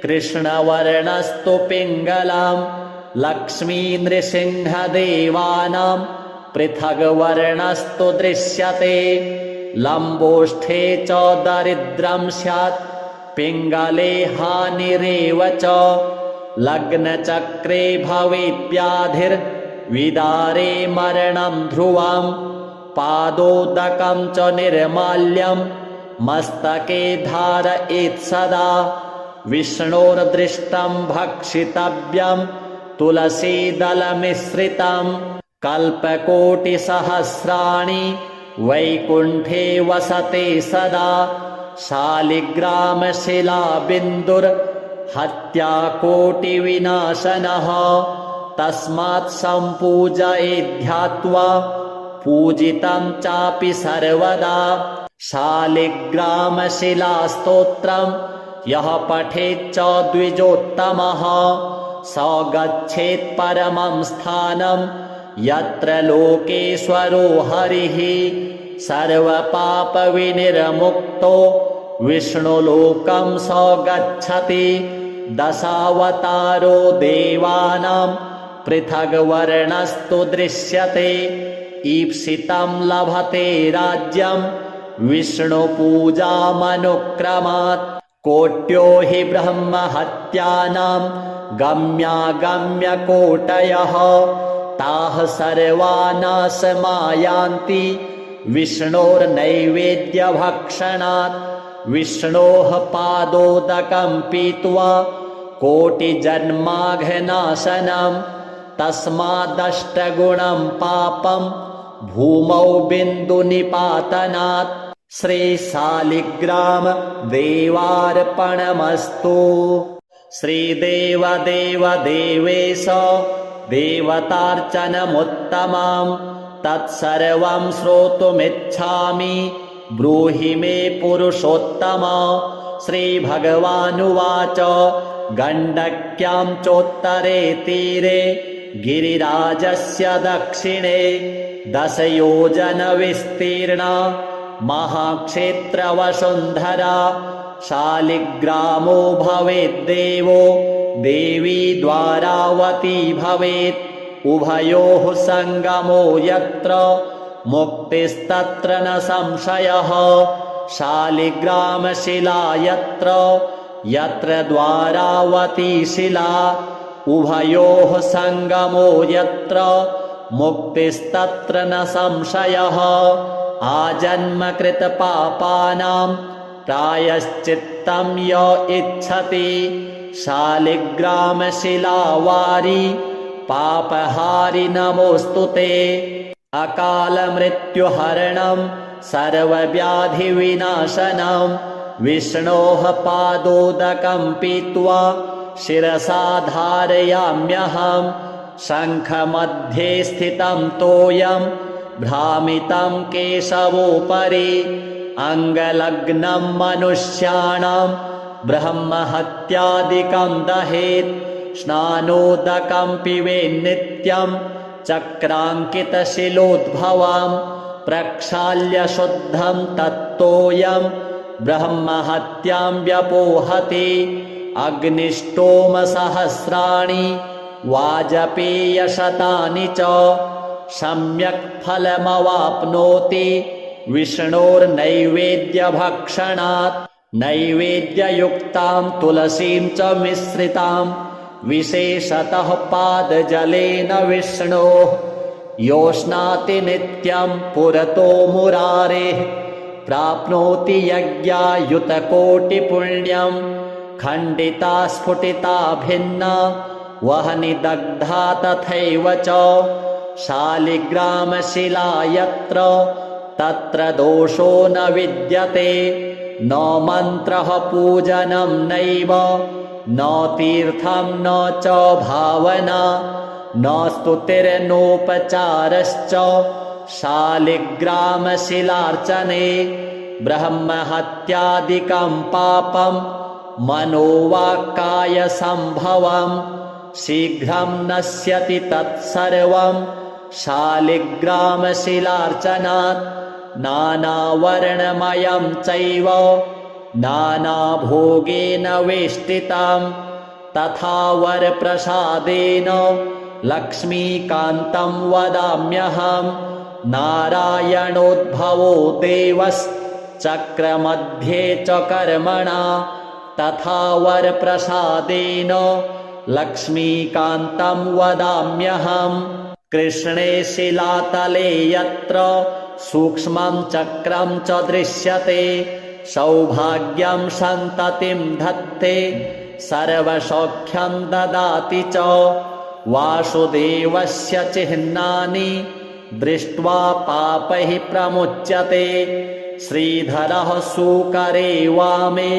कृष्णवर्णस्तु पिङ्गलं लक्ष्मीनृसिंहदेवानां पृथग्वर्णस्तु दृश्यते लम्बोष्ठे च दरिद्रं स्यात् पिङ्गले हानिरेव च लग्नचक्रे भवेद्व्याधिर्विदारे मरणं ध्रुवं पादोदकं च निर्माल्यं मस्तके धारयेत् सदा विष्णोर्दृष्टं भक्षितव्यं तुलसीदलमिश्रितं कल्पकोटिसहस्राणि वैकुण्ठे वसते सदा शालिग्रामशिलाबिन्दुर्हत्याकोटिविनाशनः तस्मात् सम्पूजयेद्ध्यात्वा पूजितं चापि सर्वदा शालिग्रामशिलास्तोत्रम् यः पठेच्च द्विजोत्तमः स गच्छेत् परमं स्थानं यत्र लोकेश्वरो हरिः सर्वपापविनिर्मुक्तो विष्णुलोकं स गच्छति दशावतारो देवानां पृथग्वर्णस्तु दृश्यते ईप्सितं लभते राज्यं विष्णुपूजामनुक्रमात् कोट्यो हि ब्रह्महत्यानां गम्यागम्यकोटयः ताः सर्वा नाशमायान्ति विष्णोर्नैवेद्यभक्षणात् विष्णोः पादोदकं पीत्वा कोटिजन्माघनाशनं तस्मादष्टगुणं पापं भूमौ बिन्दुनिपातनात् श्रीशालिग्राम देवार्पणमस्तु। श्रीदेवदेव देवेश देवतार्चनमुत्तमं तत्सर्वं श्रोतुमिच्छामि ब्रूहि मे पुरुषोत्तम। श्रीभगवानुवाच गण्डक्यां चोत्तरे तीरे गिरिराजस्य दक्षिणे 10 योजनविस्तीर्णा महाक्षेत्रवसुन्धरा शालिग्रामो भवेद्देवो देवी द्वारावती भवेत् उभयोः सङ्गमो यत्र मुक्तिस्तत्र न संशयः शालिग्रामशिला यत्र यत्र द्वारावती शिला उभयोः सङ्गमो यत्र मुक्तिस्तत्र न संशयः आजन्मकृतपापानां प्रायश्चित्तं य इच्छति शालिग्रामशिलावारि पापहारि नमोऽस्तु ते। अकालमृत्युहरणं सर्वव्याधिविनाशनं विष्णोः पादोदकं पीत्वा शिरसा धारयाम्यहं शङ्खमध्ये स्थितं तोयं भ्रामितं केशवोपरि अङ्गलग्नं मनुष्याणां ब्रह्महत्यादिकं दहेत् स्नानोदकं पिबेन्नित्यं चक्राङ्कितशिलोद्भवं प्रक्षाल्य शुद्धं तत्तोयं ब्रह्महत्यां व्यपोहति अग्निष्टोमसहस्राणि वाजपेयशतानि च सम्यक् फलमवाप्नोति विष्णोर्नैवेद्यभक्षणात् नैवेद्ययुक्तां तुलसीं च मिश्रितां विशेषतः पादजलेन विष्णोः योष्णाति नित्यं पुरतो मुरारेः प्राप्नोति यज्ञायुतकोटिपुण्यं खण्डिता स्फुटिता भिन्ना वह्नि दग्धा तथैव च शालिग्रामशिला यत्र तत्र दोषो न विद्यते न मन्त्रः पूजनं नैव न तीर्थं न च भावना न स्तुतिर्नोपचारश्च शालिग्रामशिलार्चने ब्रह्महत्यादिकं पापं मनोवाक्कायसम्भवं शीघ्रं नश्यति तत्सर्वं शालिग्रामशिलार्चनात् नानावर्णमयं चैव नानाभोगेन वेष्टितं तथा वरप्रसादेन लक्ष्मीकान्तं वदाम्यहं नारायणोद्भवो देवश्चक्रमध्ये च कर्मणा तथा वरप्रसादेन लक्ष्मीकान्तं वदाम्यहं कृष्णे शिलातले यत्र सूक्ष्मं चक्रं च दृश्यते सौभाग्यं सन्ततिं धत्ते सर्वसौख्यं ददाति च वासुदेवस्य चिह्नानि दृष्ट्वा पापैः प्रमुच्यते। श्रीधरः सुकरे वामे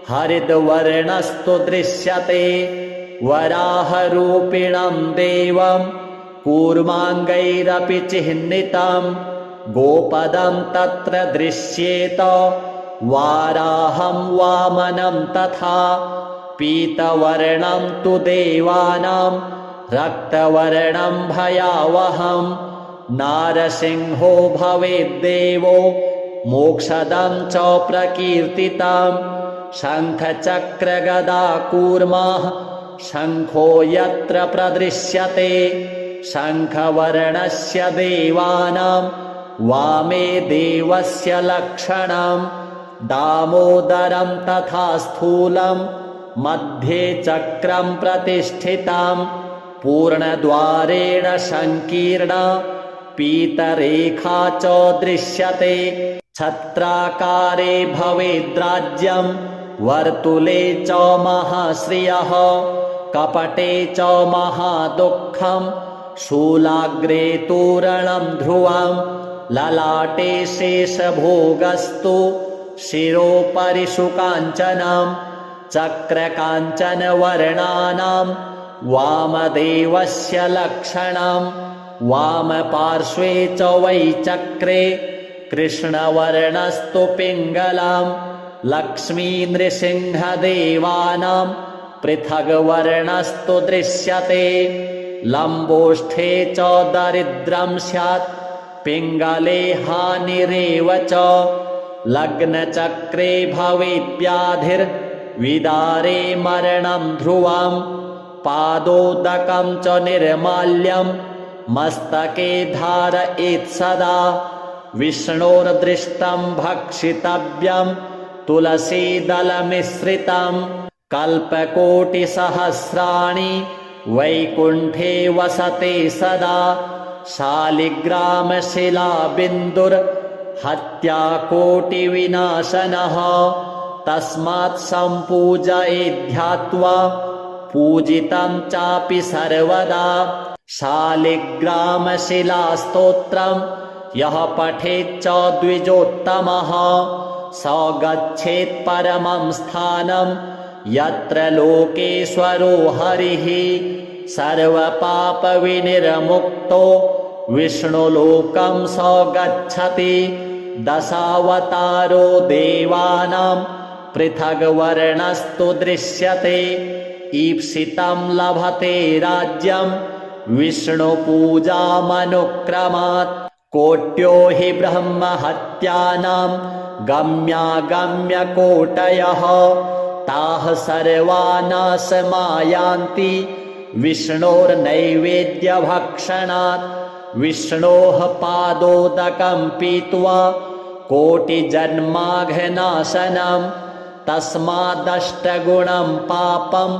हरिद्वर्णस्तु दृश्यते। वराहरूपिणं देवं कूर्माङ्गैरपि चिह्नितं गोपदं तत्र दृश्येत। वाराहं वामनं तथा पीतवर्णं तु देवानां रक्तवर्णं भयावहं। नारसिंहो भवेद्देवो मोक्षदं च प्रकीर्तितं। शङ्खचक्रगदा कूर्मः शङ्खो यत्र प्रदृश्यते। शङ्खवर्णस्य देवानां वामे देवस्य लक्षणं। दामोदरं तथा स्थूलं मध्ये चक्रं प्रतिष्ठितं। पूर्णद्वारेण संकीर्णा पीतरेखा च दृश्यते। छत्राकारे भवेद्राज्यं वर्तुले च महाश्रियः। कपटे च महादुःखं शूलाग्रे तोरणं ध्रुवं। ललाटे शेषभोगस्तु शिरोपरि शुकाञ्चनं। चक्रकाञ्चनवर्णानां वामदेवस्य लक्षणं। वामपार्श्वे च वै चक्रे कृष्णवर्णस्तु पिङ्गलं। लक्ष्मीनृसिंहदेवानां पृथग्वर्णस्तु दृश्यते। लम्बोष्ठे च दरिद्रं स्यात् पिङ्गले हानिरेव च। लग्नचक्रे भवेद्व्याधिर्विदारे मरणं ध्रुवं। पादोदकं च निर्माल्यं मस्तके धारयेत् सदा। विष्णोर्दृष्टं भक्षितव्यं तुलसीदलमिश्रितं। कल्पकोटिसहस्राणि वैकुण्ठे वसते सदा। शालिग्रामशिलाबिन्दुर्हत्याकोटिविनाशनः। तस्मात् सम्पूजयेद्ध्यात्वा पूजितं चापि सर्वदा। शालिग्रामशिलास्तोत्रं यः पठेच्च द्विजोत्तमः स गच्छेत् परमं स्थानं यत्र लोकेश्वरो हरिः। सर्वपापविनिर्मुक्तो विष्णुलोकं स गच्छति। दशावतारो देवानां पृथग्वर्णस्तु दृश्यते। ईप्सितं लभते राज्यं विष्णुपूजामनुक्रमात्। कोट्यो हि ब्रह्महत्यानां गम्यागम्यकोटयः। ताः सर्वा नाशमायान्ति विष्णोर्नैवेद्यभक्षणात्। विष्णोः पादोदकं पीत्वा कोटिजन्माघनाशनं। तस्मादष्टगुणं पापं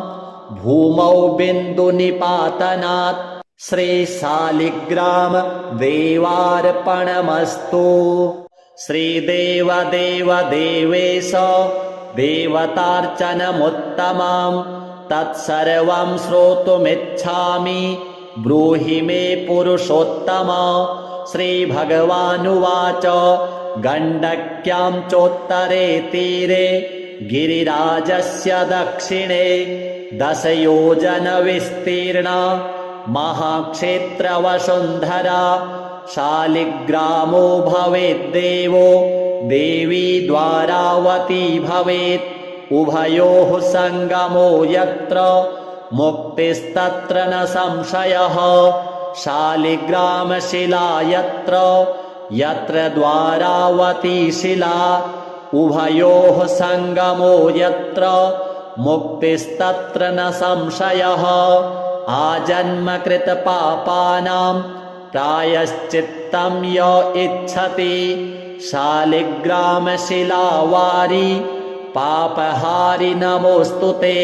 भूमौ बिन्दुनिपातनात्। श्रीशालिग्राम देवार्पणमस्तु। श्रीदेवदेव देवेश देवतार्चनमुत्तमं। तत्सर्वं श्रोतुमिच्छामि ब्रूहि मे पुरुषोत्तम। श्रीभगवानुवाच गण्डक्यां चोत्तरे तीरे गिरिराजस्य दक्षिणे 10 योजनविस्तीर्णा महाक्षेत्रवसुन्धरा। शालिग्रामो भवेद्देवो देवी द्वारावती भवेत्। उभयोः सङ्गमो यत्र मुक्तिस्तत्र न संशयः। शालिग्रामशिला यत्र यत्र द्वारावती शिला। उभयोः सङ्गमो यत्र मुक्तिस्तत्र न संशयः। आजन्मकृतपापानां प्रायश्चित्तं य इच्छति। शालिग्रामशिलावारी पापहारि नमोऽस्तु ते।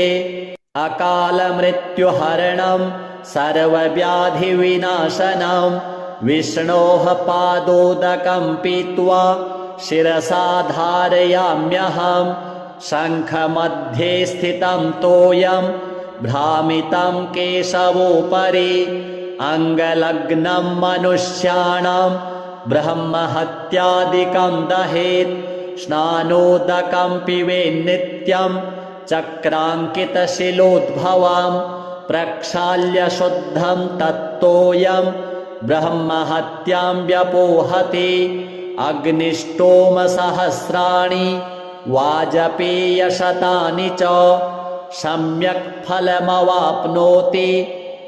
अकालमृत्युहरणं सर्वव्याधिविनाशनं। विष्णोः पादोदकं पीत्वा शिरसा धारयाम्यहं। शङ्खमध्ये स्थितं तोयं भ्रामितं केशवोपरि अङ्गलग्नं मनुष्याणां ब्रह्महत्यादिकं दहेत् स्नानोदकं पिबेन्नित्यं चक्राङ्कितशिलोद्भवां प्रक्षाल्य शुद्धं तत्तोऽयं ब्रह्महत्यां व्यपोहति अग्निष्टोमसहस्राणि वाजपेयशतानि च सम्यक् फलमवाप्नोति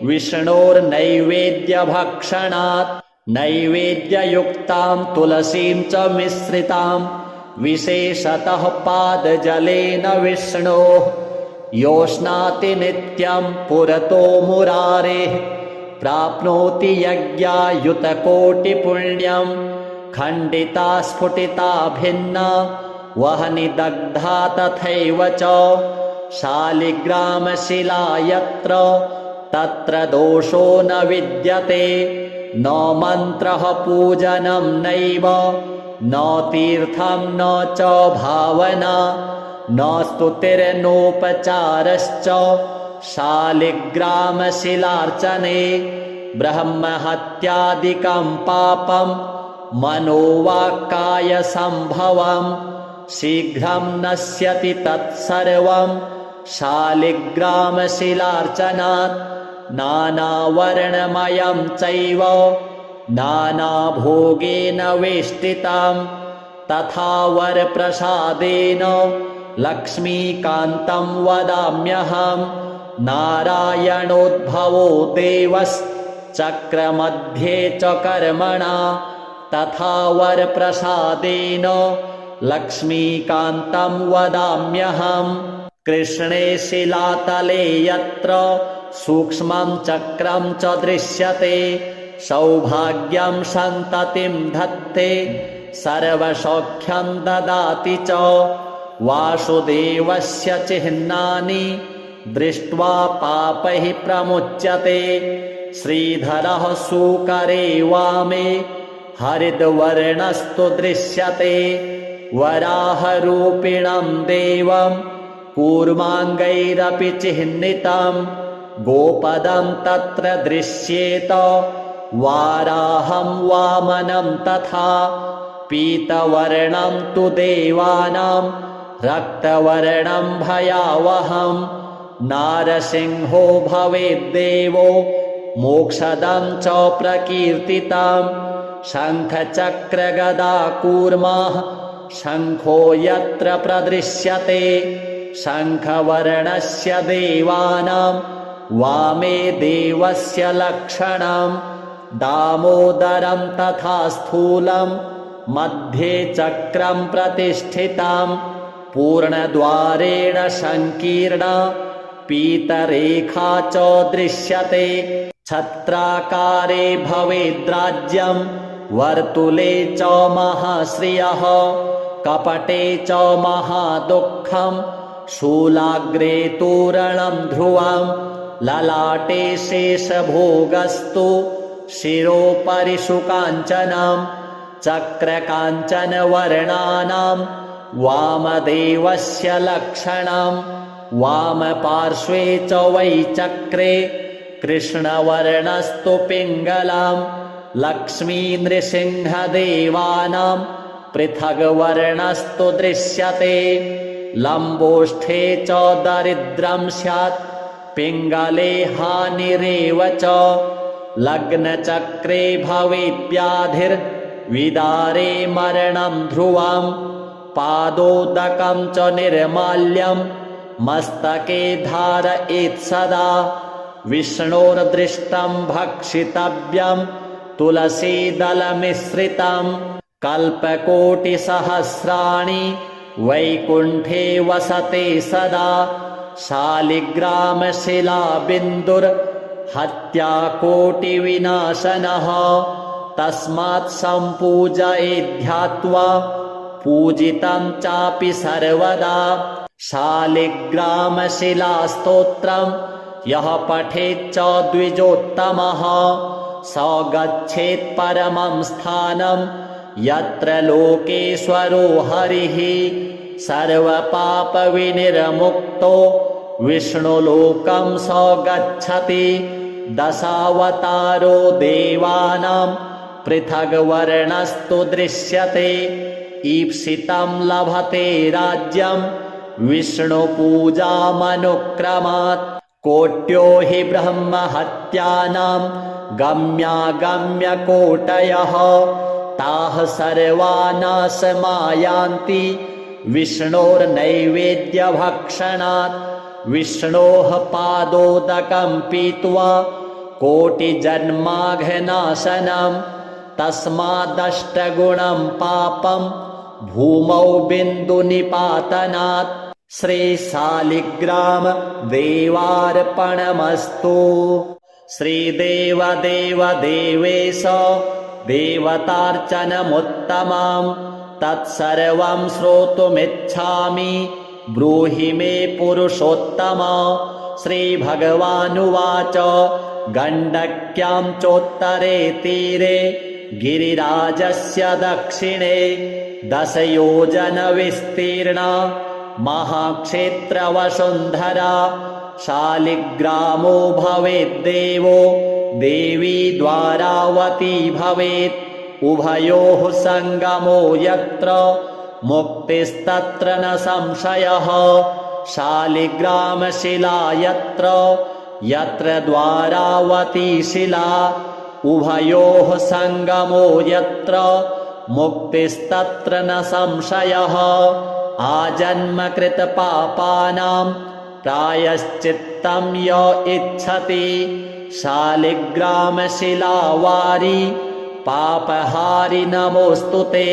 विष्णोर्नैवेद्यभक्षणात् नैवेद्ययुक्तां तुलसीं च मिश्रितां विशेषतः पादजलेन विष्णोः योष्णाति नित्यं पुरतो मुरारेः प्राप्नोति यज्ञायुतकोटिपुण्यं खण्डिता स्फुटिता भिन्ना वह्निदग्धा तथैव च शालिग्रामशिला यत्र तत्र दोषो न विद्यते न मन्त्रः पूजनं नैव न तीर्थं न च भावना न स्तुतिर्नोपचारश्च शालिग्रामशिलार्चने ब्रह्महत्यादिकं पापं मनोवाक्कायसम्भवं शीघ्रं नश्यति तत्सर्वं शालिग्रामशिलार्चनात् नानावर्णमयं चैव नानाभोगेन वेष्टितं तथा वरप्रसादेन लक्ष्मीकान्तं वदाम्यहं नारायणोद्भवो देवश्चक्रमध्ये च कर्मणा तथा वरप्रसादेन लक्ष्मीकान्तं वदाम्यहं कृष्णे शिलातले यत्र सूक्ष्मं चक्रं च दृश्यते सौभाग्यं सन्ततिं धत्ते सर्वसौख्यं ददाति च वासुदेवस्य चिह्नानि दृष्ट्वा पापैः प्रमुच्यते श्रीधरः सूकरे वामे हरिद्वर्णस्तु दृश्यते वराहरूपिणं देवं कूर्माङ्गैरपि चिह्नितं गोपदं तत्र दृश्येत वाराहं वामनं तथा पीतवर्णं तु देवानां रक्तवर्णं भयावहं नारसिंहो भवेद्देवो मोक्षदं च प्रकीर्तितं शङ्खचक्रगदा कूर्मः शङ्खो यत्र प्रदृश्यते शङ्खवर्णस्य देवानां वामे देवस्य लक्षणं दामोदरं तथा स्थूलं मध्ये चक्रं प्रतिष्ठितं पूर्णद्वारेण संकीर्णा पीतरेखा च दृश्यते छत्राकारे भवेद्राज्यं वर्तुले च महाश्रियः कपटे च महादुःखं शूलाग्रे तोरणं ध्रुवं ललाटे शेषभोगस्तु शिरोपरि शुकाञ्चनं चक्रकाञ्चनवर्णानां वामदेवस्य लक्षणं वामपार्श्वे च वै चक्रे कृष्णवर्णस्तु पिङ्गलं लक्ष्मीनृसिंहदेवानां पृथग्वर्णस्तु दृश्यते लम्बोष्ठे च दरिद्रं स्यात् पिङ्गले हानिरेव च लग्नचक्रे भवेद्व्याधिर्विदारे मरणं ध्रुवं पादोदकं च निर्माल्यं मस्तके धारयेत् सदा विष्णोर्दृष्टं भक्षितव्यं तुलसीदलमिश्रितं कल्पकोटिसहस्राणि वैकुण्ठे वसते सदा शालिग्रामशिलाबिन्दुर्हत्याकोटिविनाशनः तस्मात् सम्पूजयेद्ध्यात्वा पूजितं चापि सर्वदा शालिग्रामशिलास्तोत्रं यः पठेच्च द्विजोत्तमः स गच्छेत् परमं स्थानं यत्र लोकेश्वरो हरिः सर्वपापविनिर्मुक्तो विष्णुलोकं स गच्छति दशावतारो देवानां पृथग्वर्णस्तु दृश्यते ईप्सितं लभते राज्यं विष्णुपूजामनुक्रमात् कोट्यो हि ब्रह्महत्यानां गम्यागम्यकोटयः ताः सर्वा नाशमायान्ति विष्णोर्नैवेद्यभक्षणात् विष्णोः पादोदकं पीत्वा कोटिजन्माघनाशनं तस्मादष्टगुणं पापं भूमौ बिन्दुनिपातनात् श्रीशालिग्राम देवार्पणमस्तु। श्रीदेवदेव देवेश देवतार्चनमुत्तमं तत्सर्वं श्रोतुमिच्छामि ब्रूहि मे पुरुषोत्तम। श्रीभगवानुवाच गण्डक्यां चोत्तरे तीरे गिरिराजस्य दक्षिणे 10 योजनविस्तीर्णा महाक्षेत्रवसुन्धरा शालिग्रामो भवेद्देवो देवी द्वारावती भवेत् उभयोः सङ्गमो यत्र मुक्तिस्तत्र न संशयः शालिग्रामशिला यत्र यत्र द्वारावती शिला उभयोः सङ्गमो यत्र मुक्तिस्तत्र न संशयः आजन्मकृतपापानां प्रायश्चित्तं य इच्छति शालिग्रामशिलावारि पापहारि नमोऽस्तु ते।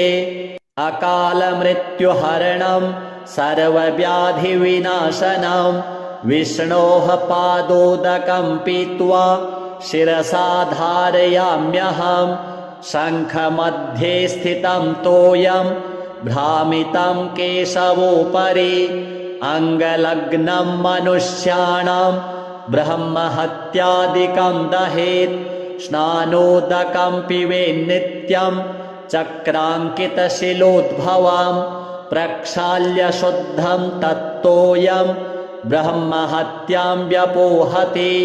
अकालमृत्युहरणं सर्वव्याधिविनाशनं विष्णोः पादोदकं पीत्वा शिरसा धारयाम्यहं शङ्खमध्ये स्थितं तोयं भ्रामितं केशवोपरि अङ्गलग्नं मनुष्याणां ब्रह्महत्यादिकं दहेत् स्नानोदकं पिबेन्नित्यं चक्राङ्कितशिलोद्भवं प्रक्षाल्य शुद्धं तत्तोयं ब्रह्महत्यां व्यपोहति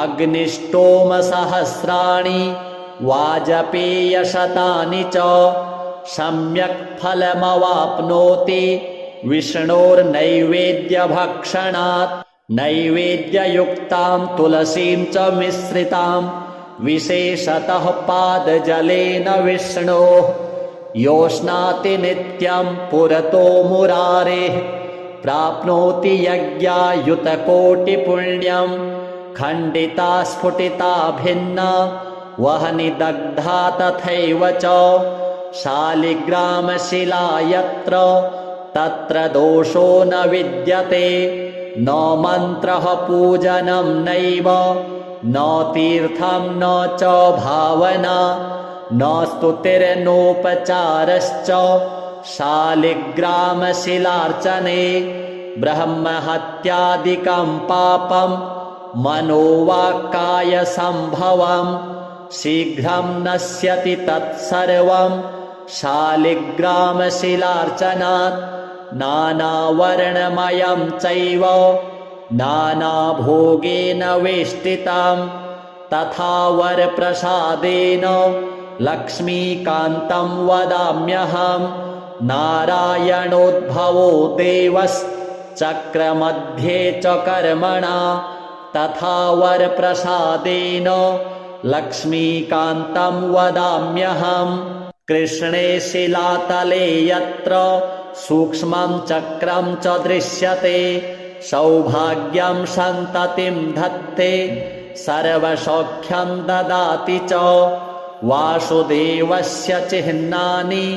अग्निष्टोमसहस्राणि वाजपेयशतानि च सम्यक् फलमवाप्नोति विष्णोर्नैवेद्यभक्षणात् नैवेद्ययुक्तां तुलसीं च मिश्रितां विशेषतः पादजलेन विष्णोः योष्णाति नित्यं पुरतो मुरारेः प्राप्नोति यज्ञायुतकोटिपुण्यं खण्डिता स्फुटिता भिन्ना वह्नि दग्धा तथैव च शालिग्रामशिला यत्र तत्र दोषो न विद्यते न मन्त्रः पूजनं नैव न तीर्थं न च भावना न स्तुतिर्नोपचारश्च शालिग्रामशिलार्चने ब्रह्महत्यादिकं पापं मनोवाक्कायसम्भवं शीघ्रं नश्यति तत्सर्वं शालिग्रामशिलार्चनात् नानावर्णमयं चैव नानाभोगेन वेष्टितं तथा वरप्रसादेन लक्ष्मीकान्तं वदाम्यहं नारायणोद्भवो देवश्चक्रमध्ये च कर्मणा तथा वरप्रसादेन लक्ष्मीकान्तं वदाम्यहं कृष्णे शिलातले यत्र सूक्ष्मं चक्रं च दृश्यते सौभाग्यं सन्ततिं धत्ते सर्वसौख्यं ददाति च वासुदेवस्य चिह्नानि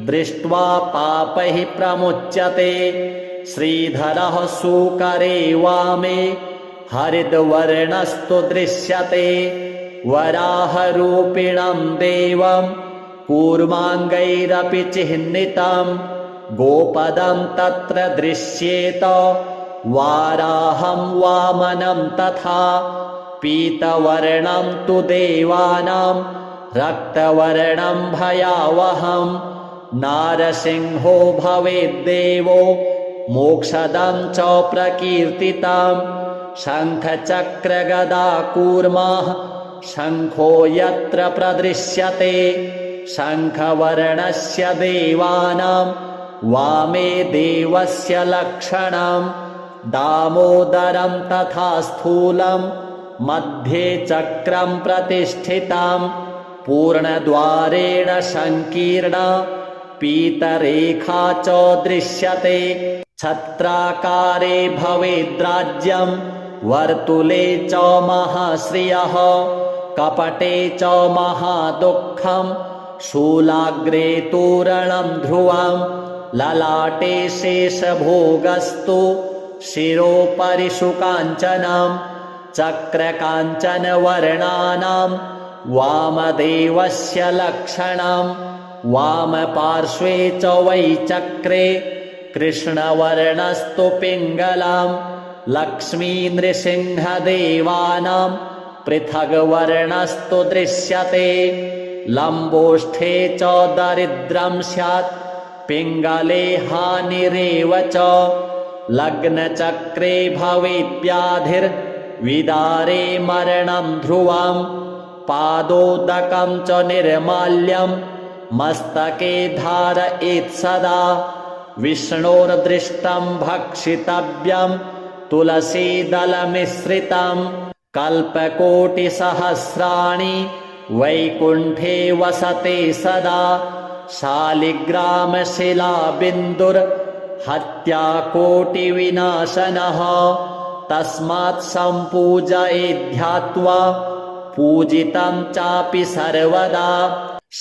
दृष्ट्वा पापैः प्रमुच्यते श्रीधरः सूकरे वामे हरिद्वर्णस्तु दृश्यते वराहरूपिणं देवं कूर्माङ्गैरपि चिह्नितं गोपदं तत्र दृश्येत वाराहं वामनं तथा पीतवर्णं तु देवानां रक्तवर्णं भयावहं नारसिंहो भवेद्देवो मोक्षदं च प्रकीर्तिताम् शङ्खचक्रगदाकूर्मः शङ्खो यत्र प्रदृश्यते शङ्खवर्णस्य देवानां वामे देवस्य लक्षणम् दामोदरं तथा स्थूलं मध्ये चक्रं प्रतिष्ठितं पूर्णद्वारेण संकीर्णा पीतरेखा च दृश्यते छत्राकारे भवेद्राज्यं वर्तुले च महाश्रियः कपटे च महादुःखं शूलाग्रे तोरणं ध्रुवं ललाटे शेषभोगस्तु शिरोपरि शुकाञ्चनं चक्रकाञ्चनवर्णानां वामदेवस्य लक्षणं वामपार्श्वे च वै चक्रे कृष्णवर्णस्तु पिङ्गलं लक्ष्मीनृसिंहदेवानां पृथग्वर्णस्तु दृश्यते लम्बोष्ठे च दरिद्रं स्यात् पिङ्गले हानिरेव च लग्नचक्रे भवेद्व्याधिर्विदारे मरणं ध्रुवं पादोदकं च निर्माल्यं मस्तके धारयेत् सदा विष्णोर्दृष्टं भक्षितव्यं तुलसीदलमिश्रितं कल्पकोटिसहस्राणि वैकुण्ठे वसते सदा शालिग्रामशिलाबिन्दुर्हत्याकोटिविनाशनः तस्मात् सम्पूजयेद्ध्यात्वा पूजितं चापि सर्वदा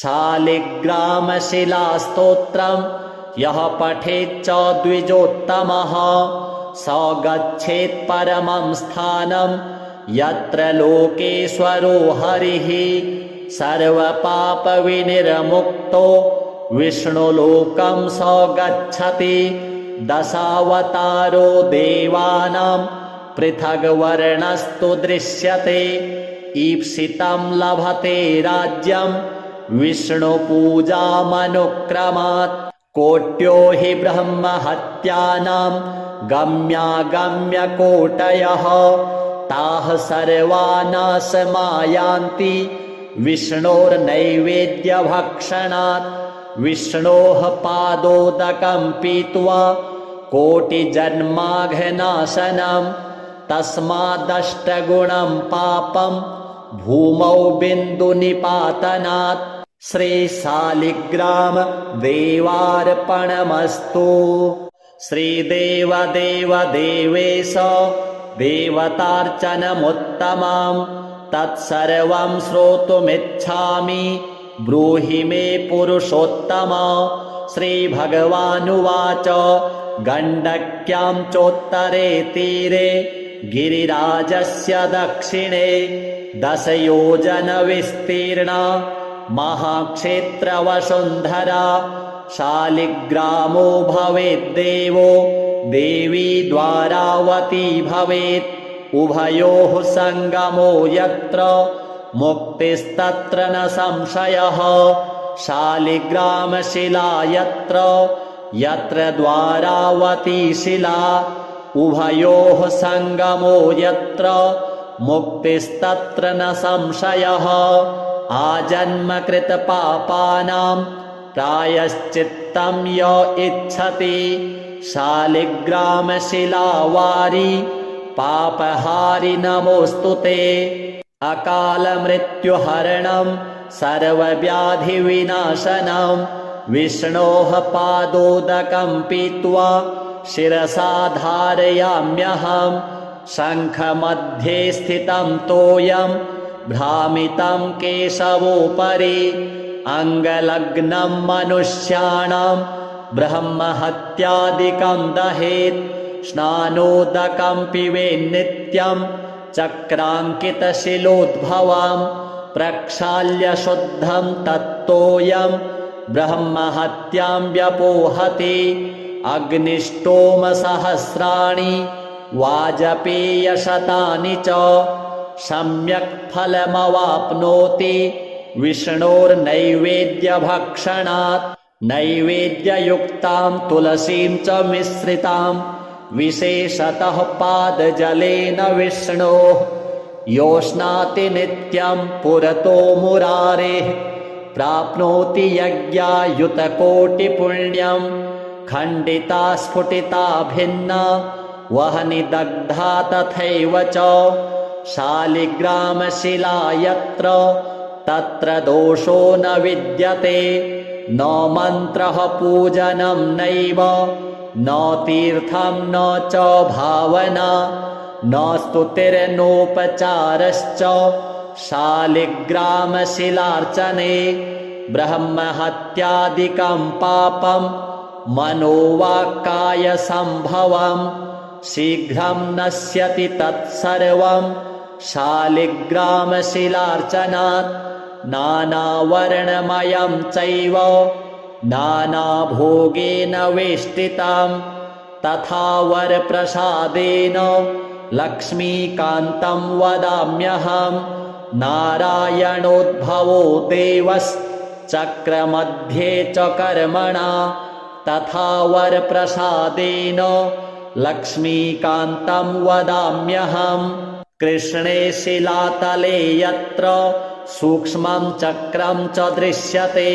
शालिग्रामशिलास्तोत्रं यः पठेच्च द्विजोत्तमः स गच्छेत् परमं स्थानं यत्र लोकेश्वरो हरिः सर्वपापविनिर्मुक्तो विष्णुलोकं स गच्छति दशावतारो देवानां पृथग्वर्णस्तु दृश्यते ईप्सितं लभते राज्यं विष्णुपूजामनुक्रमात् कोट्यो हि ब्रह्महत्यानां गम्यागम्यकोटयः ताः सर्वानाशमायान्ति विष्णोर्नैवेद्यभक्षणात् विष्णोः पादोदकं पीत्वा कोटिजन्माघनाशनं तस्मादष्टगुणं पापं भूमौ बिन्दुनिपातनात् श्रीशालिग्राम देवार्पणमस्तु। श्रीदेवदेव देवेश देवतार्चनमुत्तमं तत्सर्वं श्रोतुमिच्छामि ब्रूहि मे पुरुषोत्तम। श्रीभगवानुवाच गण्डक्यां चोत्तरे तीरे गिरिराजस्य दक्षिणे 10 योजनविस्तीर्णा महाक्षेत्रवसुन्धरा शालिग्रामो भवेद्देवो देवी द्वारावती भवेत् उभयोः सङ्गमो यत्र मुक्तिस्तत्र न संशयः शालिग्रामशिला यत्र यत्र द्वारावती शिला उभयोः सङ्गमो यत्र मुक्तिस्तत्र न संशयः आजन्मकृतपापानां प्रायश्चित्तं य इच्छति शालिग्रामशिलावारि पापहारि नमोऽस्तु ते। अकालमृत्युहरणं सर्वव्याधिविनाशनं विष्णोः पादोदकं पीत्वा शिरसा धारयाम्यहं शङ्खमध्ये स्थितं तोयं भ्रामितं केशवोपरि अङ्गलग्नं मनुष्याणां ब्रह्महत्यादिकं दहेत् स्नानोदकं पिबेन्नित्यं चक्राङ्कितशिलोद्भवं प्रक्षाल्य शुद्धं तत्तोयं ब्रह्महत्यां व्यपोहति अग्निष्टोमसहस्राणि वाजपेयशतानि च सम्यक् फलमवाप्नोति विष्णोर्नैवेद्यभक्षणात् नैवेद्ययुक्तां तुलसीं च मिश्रितां विशेषतः पादजलेन विष्णोः योष्णाति नित्यं पुरतो मुरारेः प्राप्नोति यज्ञायुतकोटिपुण्यं खण्डिता स्फुटिता भिन्ना वह्नि दग्धा तथैव च शालिग्रामशिला यत्र तत्र दोषो न विद्यते न मन्त्रः पूजनं नैव न तीर्थं न च भावना न स्तुतिर्नोपचारश्च शालिग्रामशिलार्चने ब्रह्महत्यादिकं पापं मनोवाक्कायसम्भवं शीघ्रं नश्यति तत्सर्वं शालिग्रामशिलार्चनात् नानावर्णमयं चैव नानाभोगेन वेष्टितं तथा वरप्रसादेन लक्ष्मीकान्तं वदाम्यहं नारायणोद्भवो देवश्चक्रमध्ये च कर्मणा तथा वरप्रसादेन लक्ष्मीकान्तं वदाम्यहम् कृष्णे शिलातले यत्र सूक्ष्मं चक्रं च दृश्यते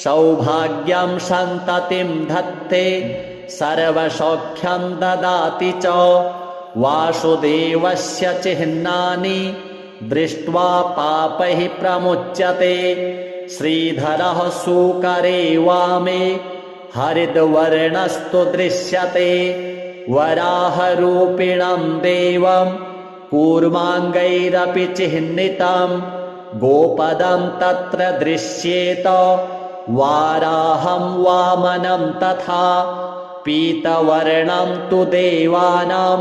सौभाग्यं सन्ततिं धत्ते सर्वसौख्यं ददाति च वासुदेवस्य चिह्नानि दृष्ट्वा पापैः प्रमुच्यते श्रीधरः सूकरे वामे हरिद्वर्णस्तु दृश्यते वराहरूपिणं देवं कूर्माङ्गैरपि चिह्नितं गोपदं तत्र दृश्येत वाराहं वामनं तथा पीतवर्णं तु देवानां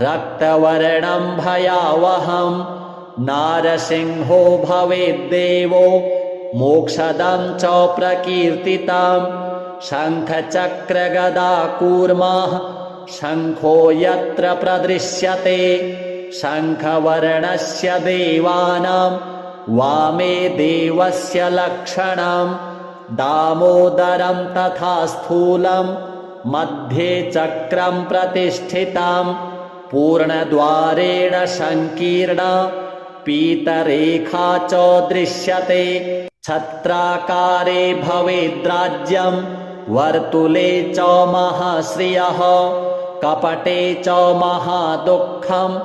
रक्तवर्णं भयावहं नारसिंहो भवेद्देवो मोक्षदं च प्रकीर्तितं शङ्खचक्रगदा कूर्मः शङ्खो यत्र प्रदृश्यते शङ्खवर्णस्य देवानां वामे देवस्य लक्षणं दामोदरं तथा स्थूलं मध्ये चक्रं प्रतिष्ठितं पूर्णद्वारेण सङ्कीर्णा पीतरेखा च दृश्यते छत्राकारे भवेद्राज्यं वर्तुले च महाश्रियः कपटे च महादुःखं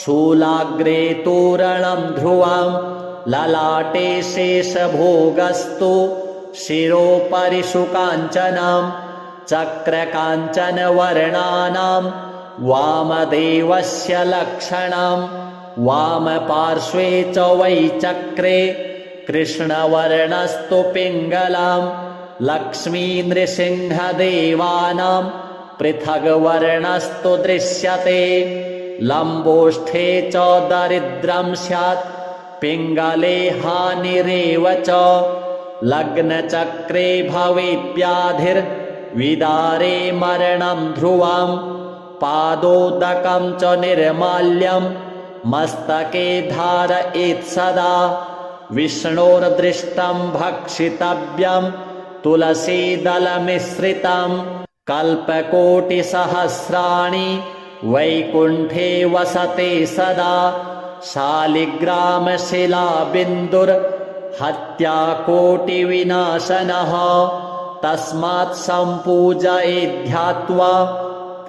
शूलाग्रे तोरणं ध्रुवं ललाटे शेषभोगस्तु शिरोपरि शुकाञ्चनं चक्रकाञ्चनवर्णानां वामदेवस्य लक्षणं वामपार्श्वे च वै चक्रे कृष्णवर्णस्तु पिङ्गलं लक्ष्मीनृसिंहदेवानां पृथग्वर्णस्तु दृश्यते लम्बोष्ठे च दरिद्रं स्यात् पिङ्गले हानिरेव च लग्नचक्रे भवेद्व्याधिर्विदारे मरणं ध्रुवं पादोदकं च निर्माल्यं मस्तके धारयेत् सदा विष्णोर्दृष्टं भक्षितव्यं तुलसीदलमिश्रितं कल्पकोटिसहस्राणि वैकुण्ठे वसते सदा शालिग्रामशिलाबिन्दुर्हत्याकोटिविनाशनः तस्मात् सम्पूजयेद्ध्यात्वा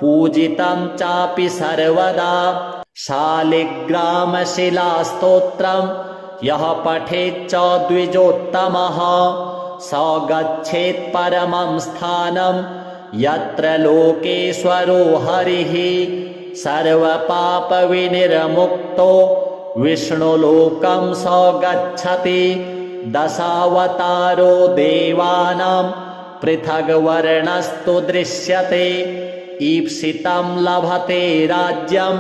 पूजितं चापि सर्वदा शालिग्रामशिलास्तोत्रं यः पठेच्च द्विजोत्तमः स गच्छेत् परमं स्थानं यत्र लोकेश्वरो हरिः सर्वपापविनिर्मुक्तो विष्णुलोकं स गच्छति दशावतारो देवानां पृथग्वर्णस्तु दृश्यते ईप्सितं लभते राज्यं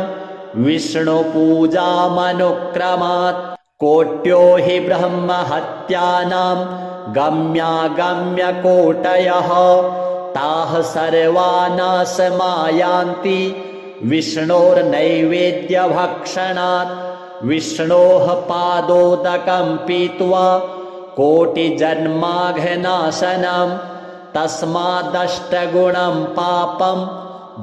विष्णुपूजामनुक्रमात् कोट्यो हि ब्रह्महत्यानां गम्यागम्यकोटयः ताः सर्वा नाशमायान्ति विष्णोर्नैवेद्यभक्षणात् विष्णोः पादोदकं पीत्वा कोटिजन्माघनाशनं तस्मादष्टगुणं पापं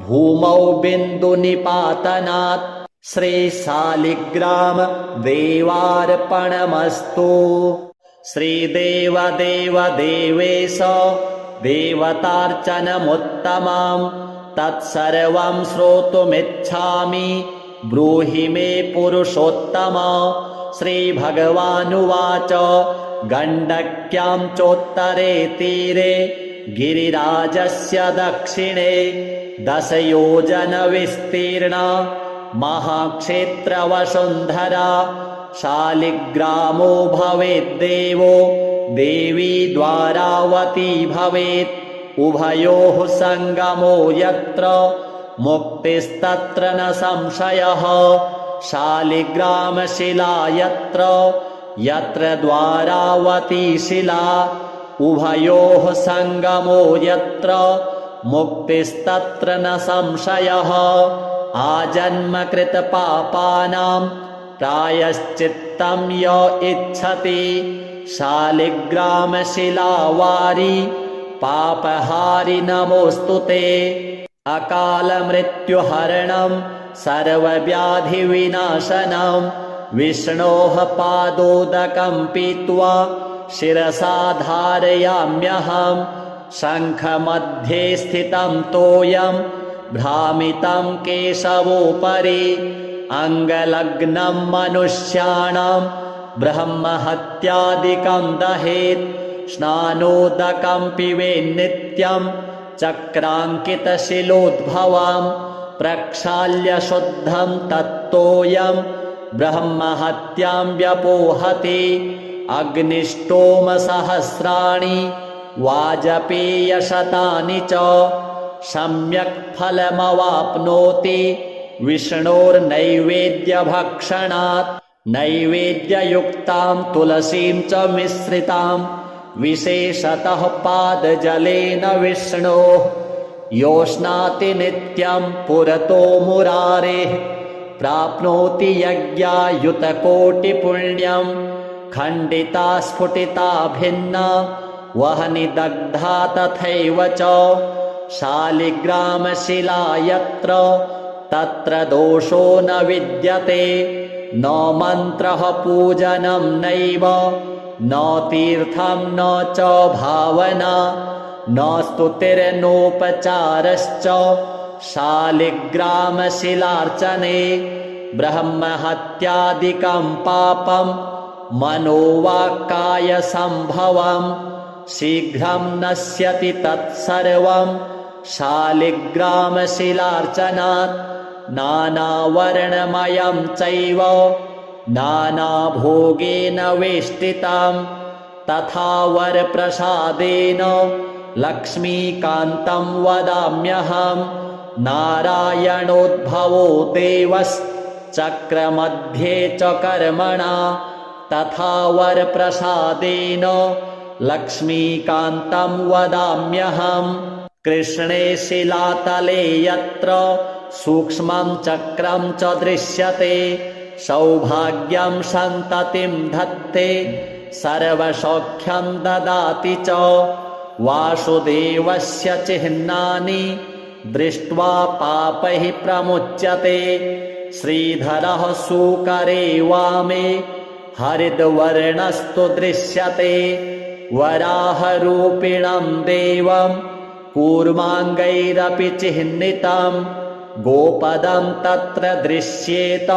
भूमौ बिन्दुनिपातनात् श्रीशालिग्राम देवार्पणमस्तु। श्रीदेवदेव देवेश देवतार्चनमुत्तमं तत्सर्वं श्रोतुमिच्छामि ब्रूहि मे पुरुषोत्तम। श्रीभगवानुवाच गण्डक्यां चोत्तरे तीरे गिरिराजस्य दक्षिणे 10 योजनविस्तीर्णा महाक्षेत्रवसुन्धरा शालिग्रामो भवेद्देवो देवी द्वारावती भवेत् उभयोः सङ्गमो यत्र मुक्तिस्तत्र न संशयः शालिग्रामशिला यत्र यत्र द्वारावती शिला उभयोः सङ्गमो यत्र मुक्तिस्तत्र न संशयः आजन्मकृतपापानां प्रायश्चित्तं य इच्छति शालिग्रामशिलावारि पापहारि नमोऽस्तु ते। अकालमृत्युहरणं सर्वव्याधिविनाशनं विष्णोः पादोदकं पीत्वा शिरसा धारयाम्यहं शङ्खमध्ये स्थितं तोयं भ्रामितं केशवोपरि अङ्गलग्नं मनुष्याणां ब्रह्महत्यादिकं दहेत् स्नानोदकं पिबेन्नित्यं चक्राङ्कितशिलोद्भवां प्रक्षाल्य शुद्धं तत्तोयं ब्रह्महत्यां व्यपोहति अग्निष्टोमसहस्राणि वाजपेयशतानि च सम्यक् फलमवाप्नोति विष्णोर्नैवेद्यभक्षणात् नैवेद्ययुक्तां तुलसीं च मिश्रितां विशेषतः पादजलेन विष्णोः योष्णाति नित्यं पुरतो मुरारेः प्राप्नोति यज्ञायुतकोटिपुण्यं खण्डिता स्फुटिता भिन्ना वह्नि दग्धा तथैव च शालिग्रामशिला यत्र तत्र दोषो न विद्यते न मन्त्रः पूजनं नैव न तीर्थं न च भावना न स्तुतिर्नोपचारश्च शालिग्रामशिलार्चने ब्रह्महत्यादिकं पापं मनोवाक्कायसम्भवं शीघ्रं नश्यति तत्सर्वं शालिग्रामशिलार्चनात् नानावर्णमयं चैव नानाभोगेन वेष्टितं तथा वरप्रसादेन लक्ष्मीकान्तं वदाम्यहं नारायणोद्भवो देवश्चक्रमध्ये च कर्मणा तथा वरप्रसादेन लक्ष्मीकान्तं वदाम्यहम् कृष्णे शिलातले यत्र सूक्ष्मं चक्रं च दृश्यते सौभाग्यं सन्ततिं धत्ते सर्वसौख्यं ददाति च वासुदेवस्य चिह्नानि दृष्ट्वा पापैः प्रमुच्यते श्रीधरः सूकरे वामे हरिद्वर्णस्तु दृश्यते वराहरूपिणं देवं कूर्माङ्गैरपि चिह्नितं गोपदं तत्र दृश्येत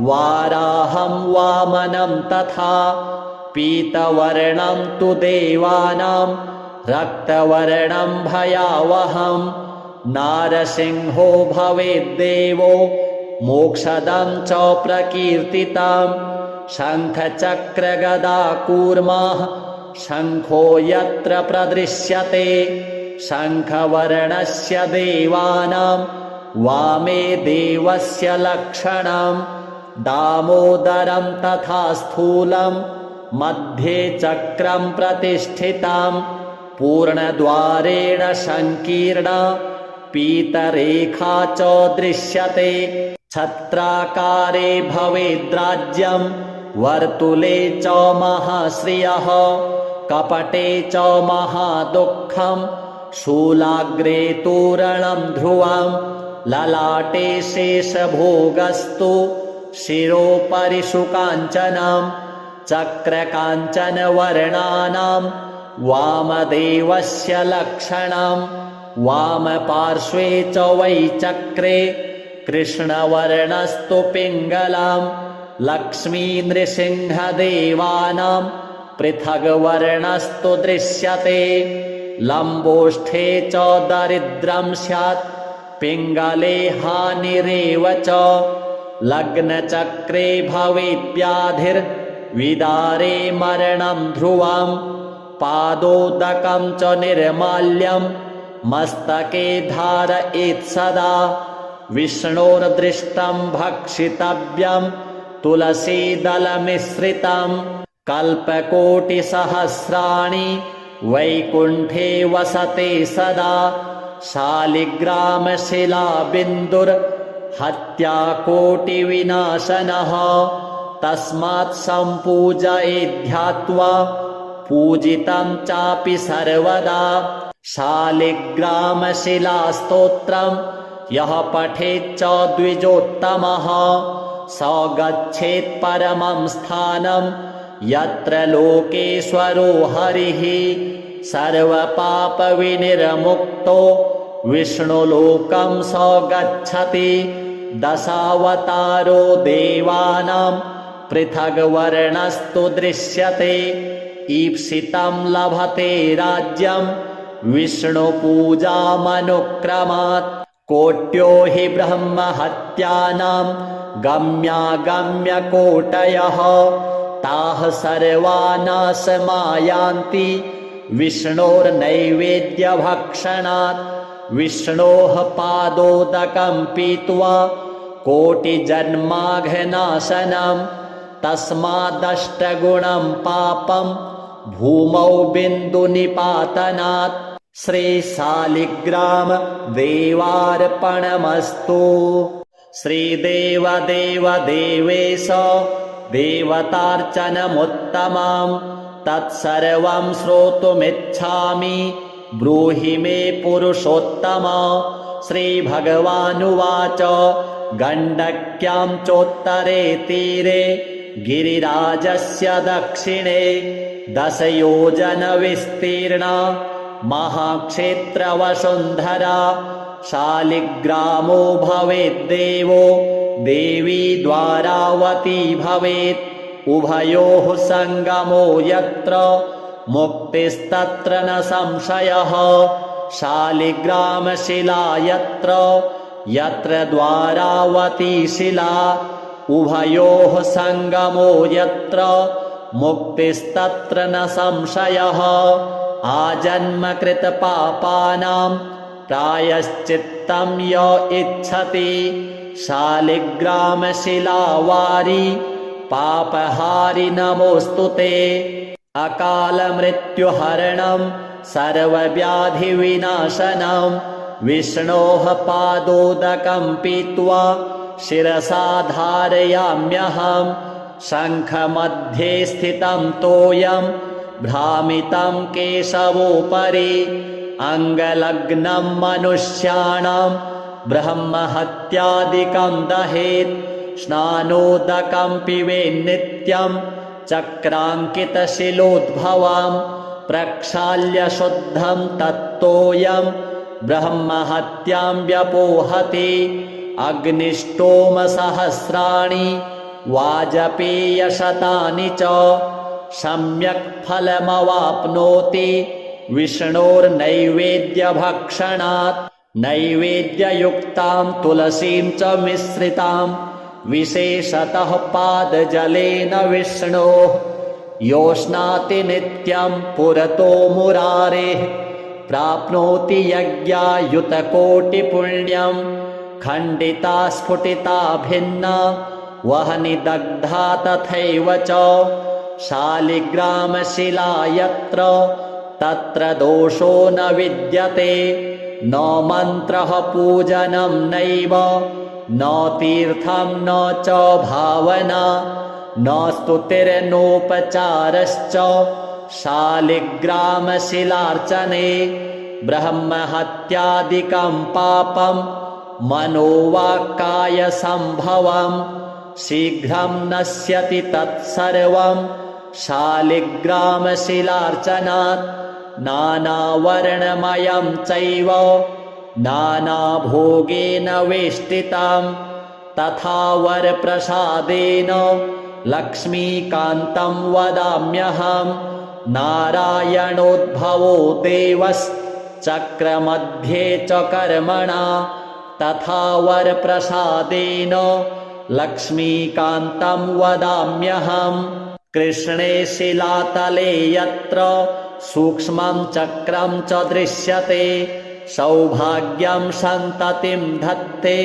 वाराहं वामनं तथा पीतवर्णं तु देवानां रक्तवर्णं भयावहं नारसिंहो भवेद्देवो मोक्षदं च प्रकीर्तितं शङ्खचक्रगदाकूर्मः शङ्खो यत्र प्रदृश्यते शङ्खवर्णस्य देवानां वामे देवस्य लक्षणं दामोदरं तथा स्थूलं मध्ये चक्रं प्रतिष्ठितं पूर्णद्वारेण सङ्कीर्णा पीतरेखा च दृश्यते छत्राकारे भवेद्राज्यं वर्तुले च महाश्रियः कपटे च महादुःखं शूलाग्रे तोरणं ध्रुवं ललाटे शेषभोगस्तु शिरोपरि शुकाञ्चनं चक्रकाञ्चनवर्णानां वामदेवस्य लक्षणं वामपार्श्वे च वै चक्रे कृष्णवर्णस्तु पिङ्गलं लक्ष्मीनृसिंहदेवानां पृथग्वर्णस्तु दृश्यते लम्बोष्ठे च दरिद्रं स्यात् पिङ्गले हानिरेव च लग्नचक्रे भवेद्व्याधिर्विदारे मरणं ध्रुवं पादोदकं च निर्माल्यं मस्तके धारयेत् सदा विष्णोर्दृष्टं भक्षितव्यं तुलसीदलमिश्रितं कल्पकोटिसहस्राणि वैकुण्ठे वसते सदा शालिग्रामशिलाबिन्दुर्हत्याकोटिविनाशनः तस्मात् सम्पूजयेद्ध्यात्वा पूजितं चापि सर्वदा शालिग्रामशिलास्तोत्रं यः पठेच्च द्विजोत्तमः स गच्छेत् परमं स्थानं यत्र लोकेश्वरो हरिः सर्वपापविनिर्मुक्तो विष्णुलोकं स गच्छति दशावतारो देवानां पृथग्वर्णस्तु दृश्यते ईप्सितं लभते राज्यं विष्णुपूजामनुक्रमात् कोट्यो हि ब्रह्महत्यानां गम्यागम्यकोटयः ताः सर्वा नाशमायान्ति विष्णोर्नैवेद्यभक्षणात् विष्णोः पादोदकं पीत्वा कोटिजन्माघनाशनं तस्मादष्टगुणं पापं भूमौ बिन्दुनिपातनात् श्रीशालिग्राम देवार्पणमस्तु। श्रीदेवदेव देवेश देवतार्चनमुत्तमं तत्सर्वं श्रोतुमिच्छामि ब्रूहि मे पुरुषोत्तम। श्रीभगवानुवाच गण्डक्यां चोत्तरे तीरे गिरिराजस्य दक्षिणे 10 योजनविस्तीर्णा महाक्षेत्रवसुन्धरा शालिग्रामो भवेद्देवो देवी द्वारावती भवेत् उभयोः सङ्गमो यत्र मुक्तिस्तत्र न संशयः शालिग्रामशिला यत्र यत्र द्वारावती शिला उभयोः सङ्गमो यत्र मुक्तिस्तत्र न संशयः आजन्मकृतपापानां प्रायश्चित्तं य इच्छति शालिग्रामशिलावारि पापहारि नमोऽस्तु ते। अकालमृत्युहरणं सर्वव्याधिविनाशनं विष्णोः पादोदकं पीत्वा शिरसा धारयाम्यहं शङ्खमध्ये स्थितं तोयं भ्रामितं केशवोपरि अङ्गलग्नं मनुष्याणां ब्रह्महत्यादिकं दहेत् स्नानोदकं पिबेन्नित्यं चक्राङ्कितशिलोद्भवं प्रक्षाल्य शुद्धं तत्तोयं ब्रह्महत्यां व्यपोहति अग्निष्टोमसहस्राणि वाजपेयशतानि च सम्यक् फलमवाप्नोति विष्णोर्नैवेद्यभक्षणात् नैवेद्ययुक्तां तुलसीं च मिश्रितां विशेषतः पादजलेन विष्णोः योष्णाति नित्यं पुरतो मुरारेः प्राप्नोति यज्ञायुतकोटिपुण्यं खण्डिता स्फुटिता भिन्ना वह्नि दग्धा तथैव च शालिग्रामशिला यत्र तत्र दोषो न विद्यते न मन्त्रः पूजनं नैव न तीर्थं न च भावना न स्तुतिर्नोपचारश्च शालिग्रामशिलार्चने ब्रह्महत्यादिकं पापं मनोवाक्कायसम्भवं शीघ्रं नश्यति तत्सर्वं शालिग्रामशिलार्चनात् नानावर्णमयं चैव नानाभोगेन वेष्टितं तथा वरप्रसादेन लक्ष्मीकान्तं वदाम्यहं नारायणोद्भवो देवश्चक्रमध्ये च कर्मणा तथा वरप्रसादेन लक्ष्मीकान्तं वदाम्यहम् कृष्णे शिलातले यत्र सूक्ष्मं चक्रं च दृश्यते सौभाग्यं सन्ततिं धत्ते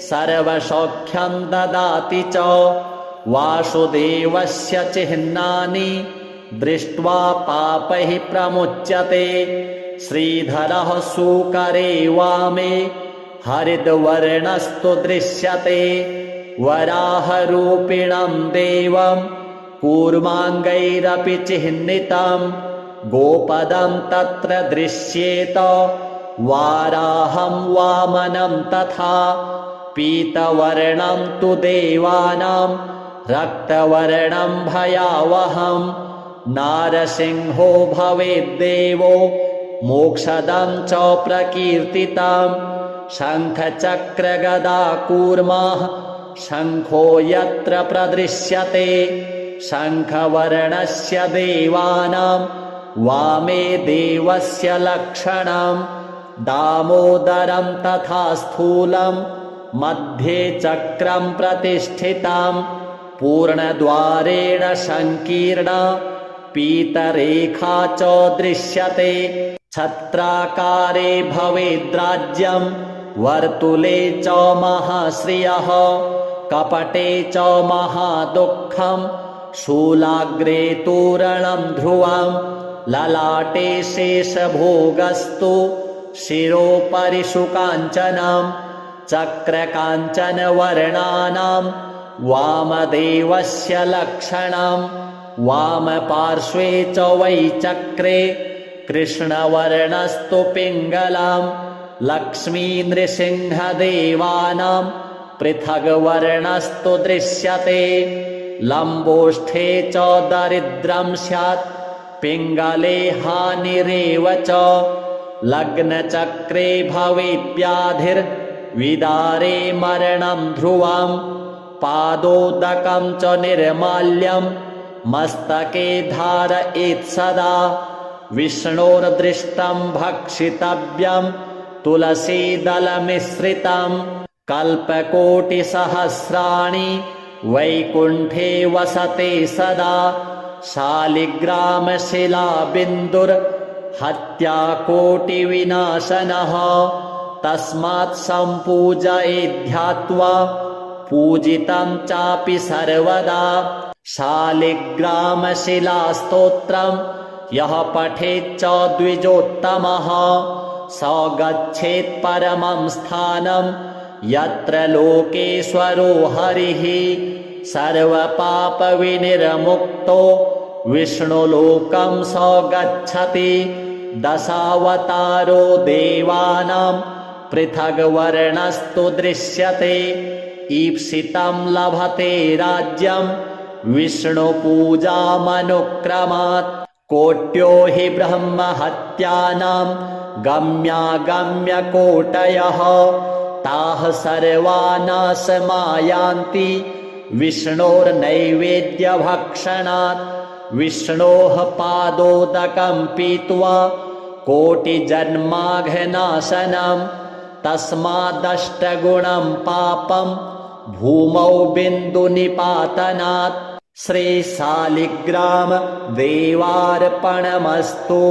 सर्वसौख्यं ददाति च वासुदेवस्य चिह्नानि दृष्ट्वा पापैः प्रमुच्यते श्रीधरः सूकरे वामे हरिद्वर्णस्तु दृश्यते वराहरूपिणं देवं कूर्माङ्गैरपि चिह्नितं गोपदं तत्र दृश्येत वाराहं वामनं तथा पीतवर्णं तु देवानां रक्तवर्णं भयावहं नारसिंहो भवेद्देवो मोक्षदं च प्रकीर्तितं शङ्खचक्रगदा कूर्मः शङ्खो यत्र प्रदृश्यते शङ्खवर्णस्य देवानां वामे देवस्य लक्षणं दामोदरं तथा स्थूलं मध्ये चक्रं प्रतिष्ठितं पूर्णद्वारेण संकीर्णा पीतरेखा च दृश्यते छत्राकारे भवेद्राज्यं वर्तुले च महाश्रियः कपटे च महादुःखं शूलाग्रे तोरणं ध्रुवं ललाटे शेषभोगस्तु शिरोपरि शुकाञ्चनं चक्रकाञ्चनवर्णानां वामदेवस्य लक्षणं वामपार्श्वे च वै चक्रे कृष्णवर्णस्तु पिङ्गलं लक्ष्मीनृसिंहदेवानां पृथग्वर्णस्तु दृश्यते लम्बोष्ठे च दरिद्रं स्यात् पिङ्गले हानिरेव च लग्नचक्रे भवेद्व्याधिर्विदारे मरणं ध्रुवं पादोदकं च निर्माल्यं मस्तके धारयेत् सदा विष्णोर्दृष्टं भक्षितव्यं तुलसीदलमिश्रितं कल्पकोटिसहस्राणि वैकुण्ठे वसते सदा शालिग्रामशिलाबिन्दुर्हत्याकोटिविनाशनः तस्मात् सम्पूजयेद्ध्यात्वा पूजितं चापि सर्वदा शालिग्रामशिलास्तोत्रं यः पठेच्च द्विजोत्तमः स गच्छेत् परमं स्थानं यत्र लोकेश्वरो हरिः सर्वपापविनिर्मुक्तो विष्णुलोकं स गच्छति दशावतारो देवानां पृथग्वर्णस्तु दृश्यते ईप्सितं लभते राज्यं विष्णुपूजामनुक्रमात् कोट्यो हि ब्रह्महत्यानां गम्यागम्यकोटयः ताः सर्वा नाशमायान्ति विष्णोर्नैवेद्यभक्षणात् विष्णोः पादोदकं पीत्वा कोटिजन्माघनाशनं तस्मादष्टगुणं पापं भूमौ बिन्दुनिपातनात् श्रीशालिग्राम देवार्पणमस्तु।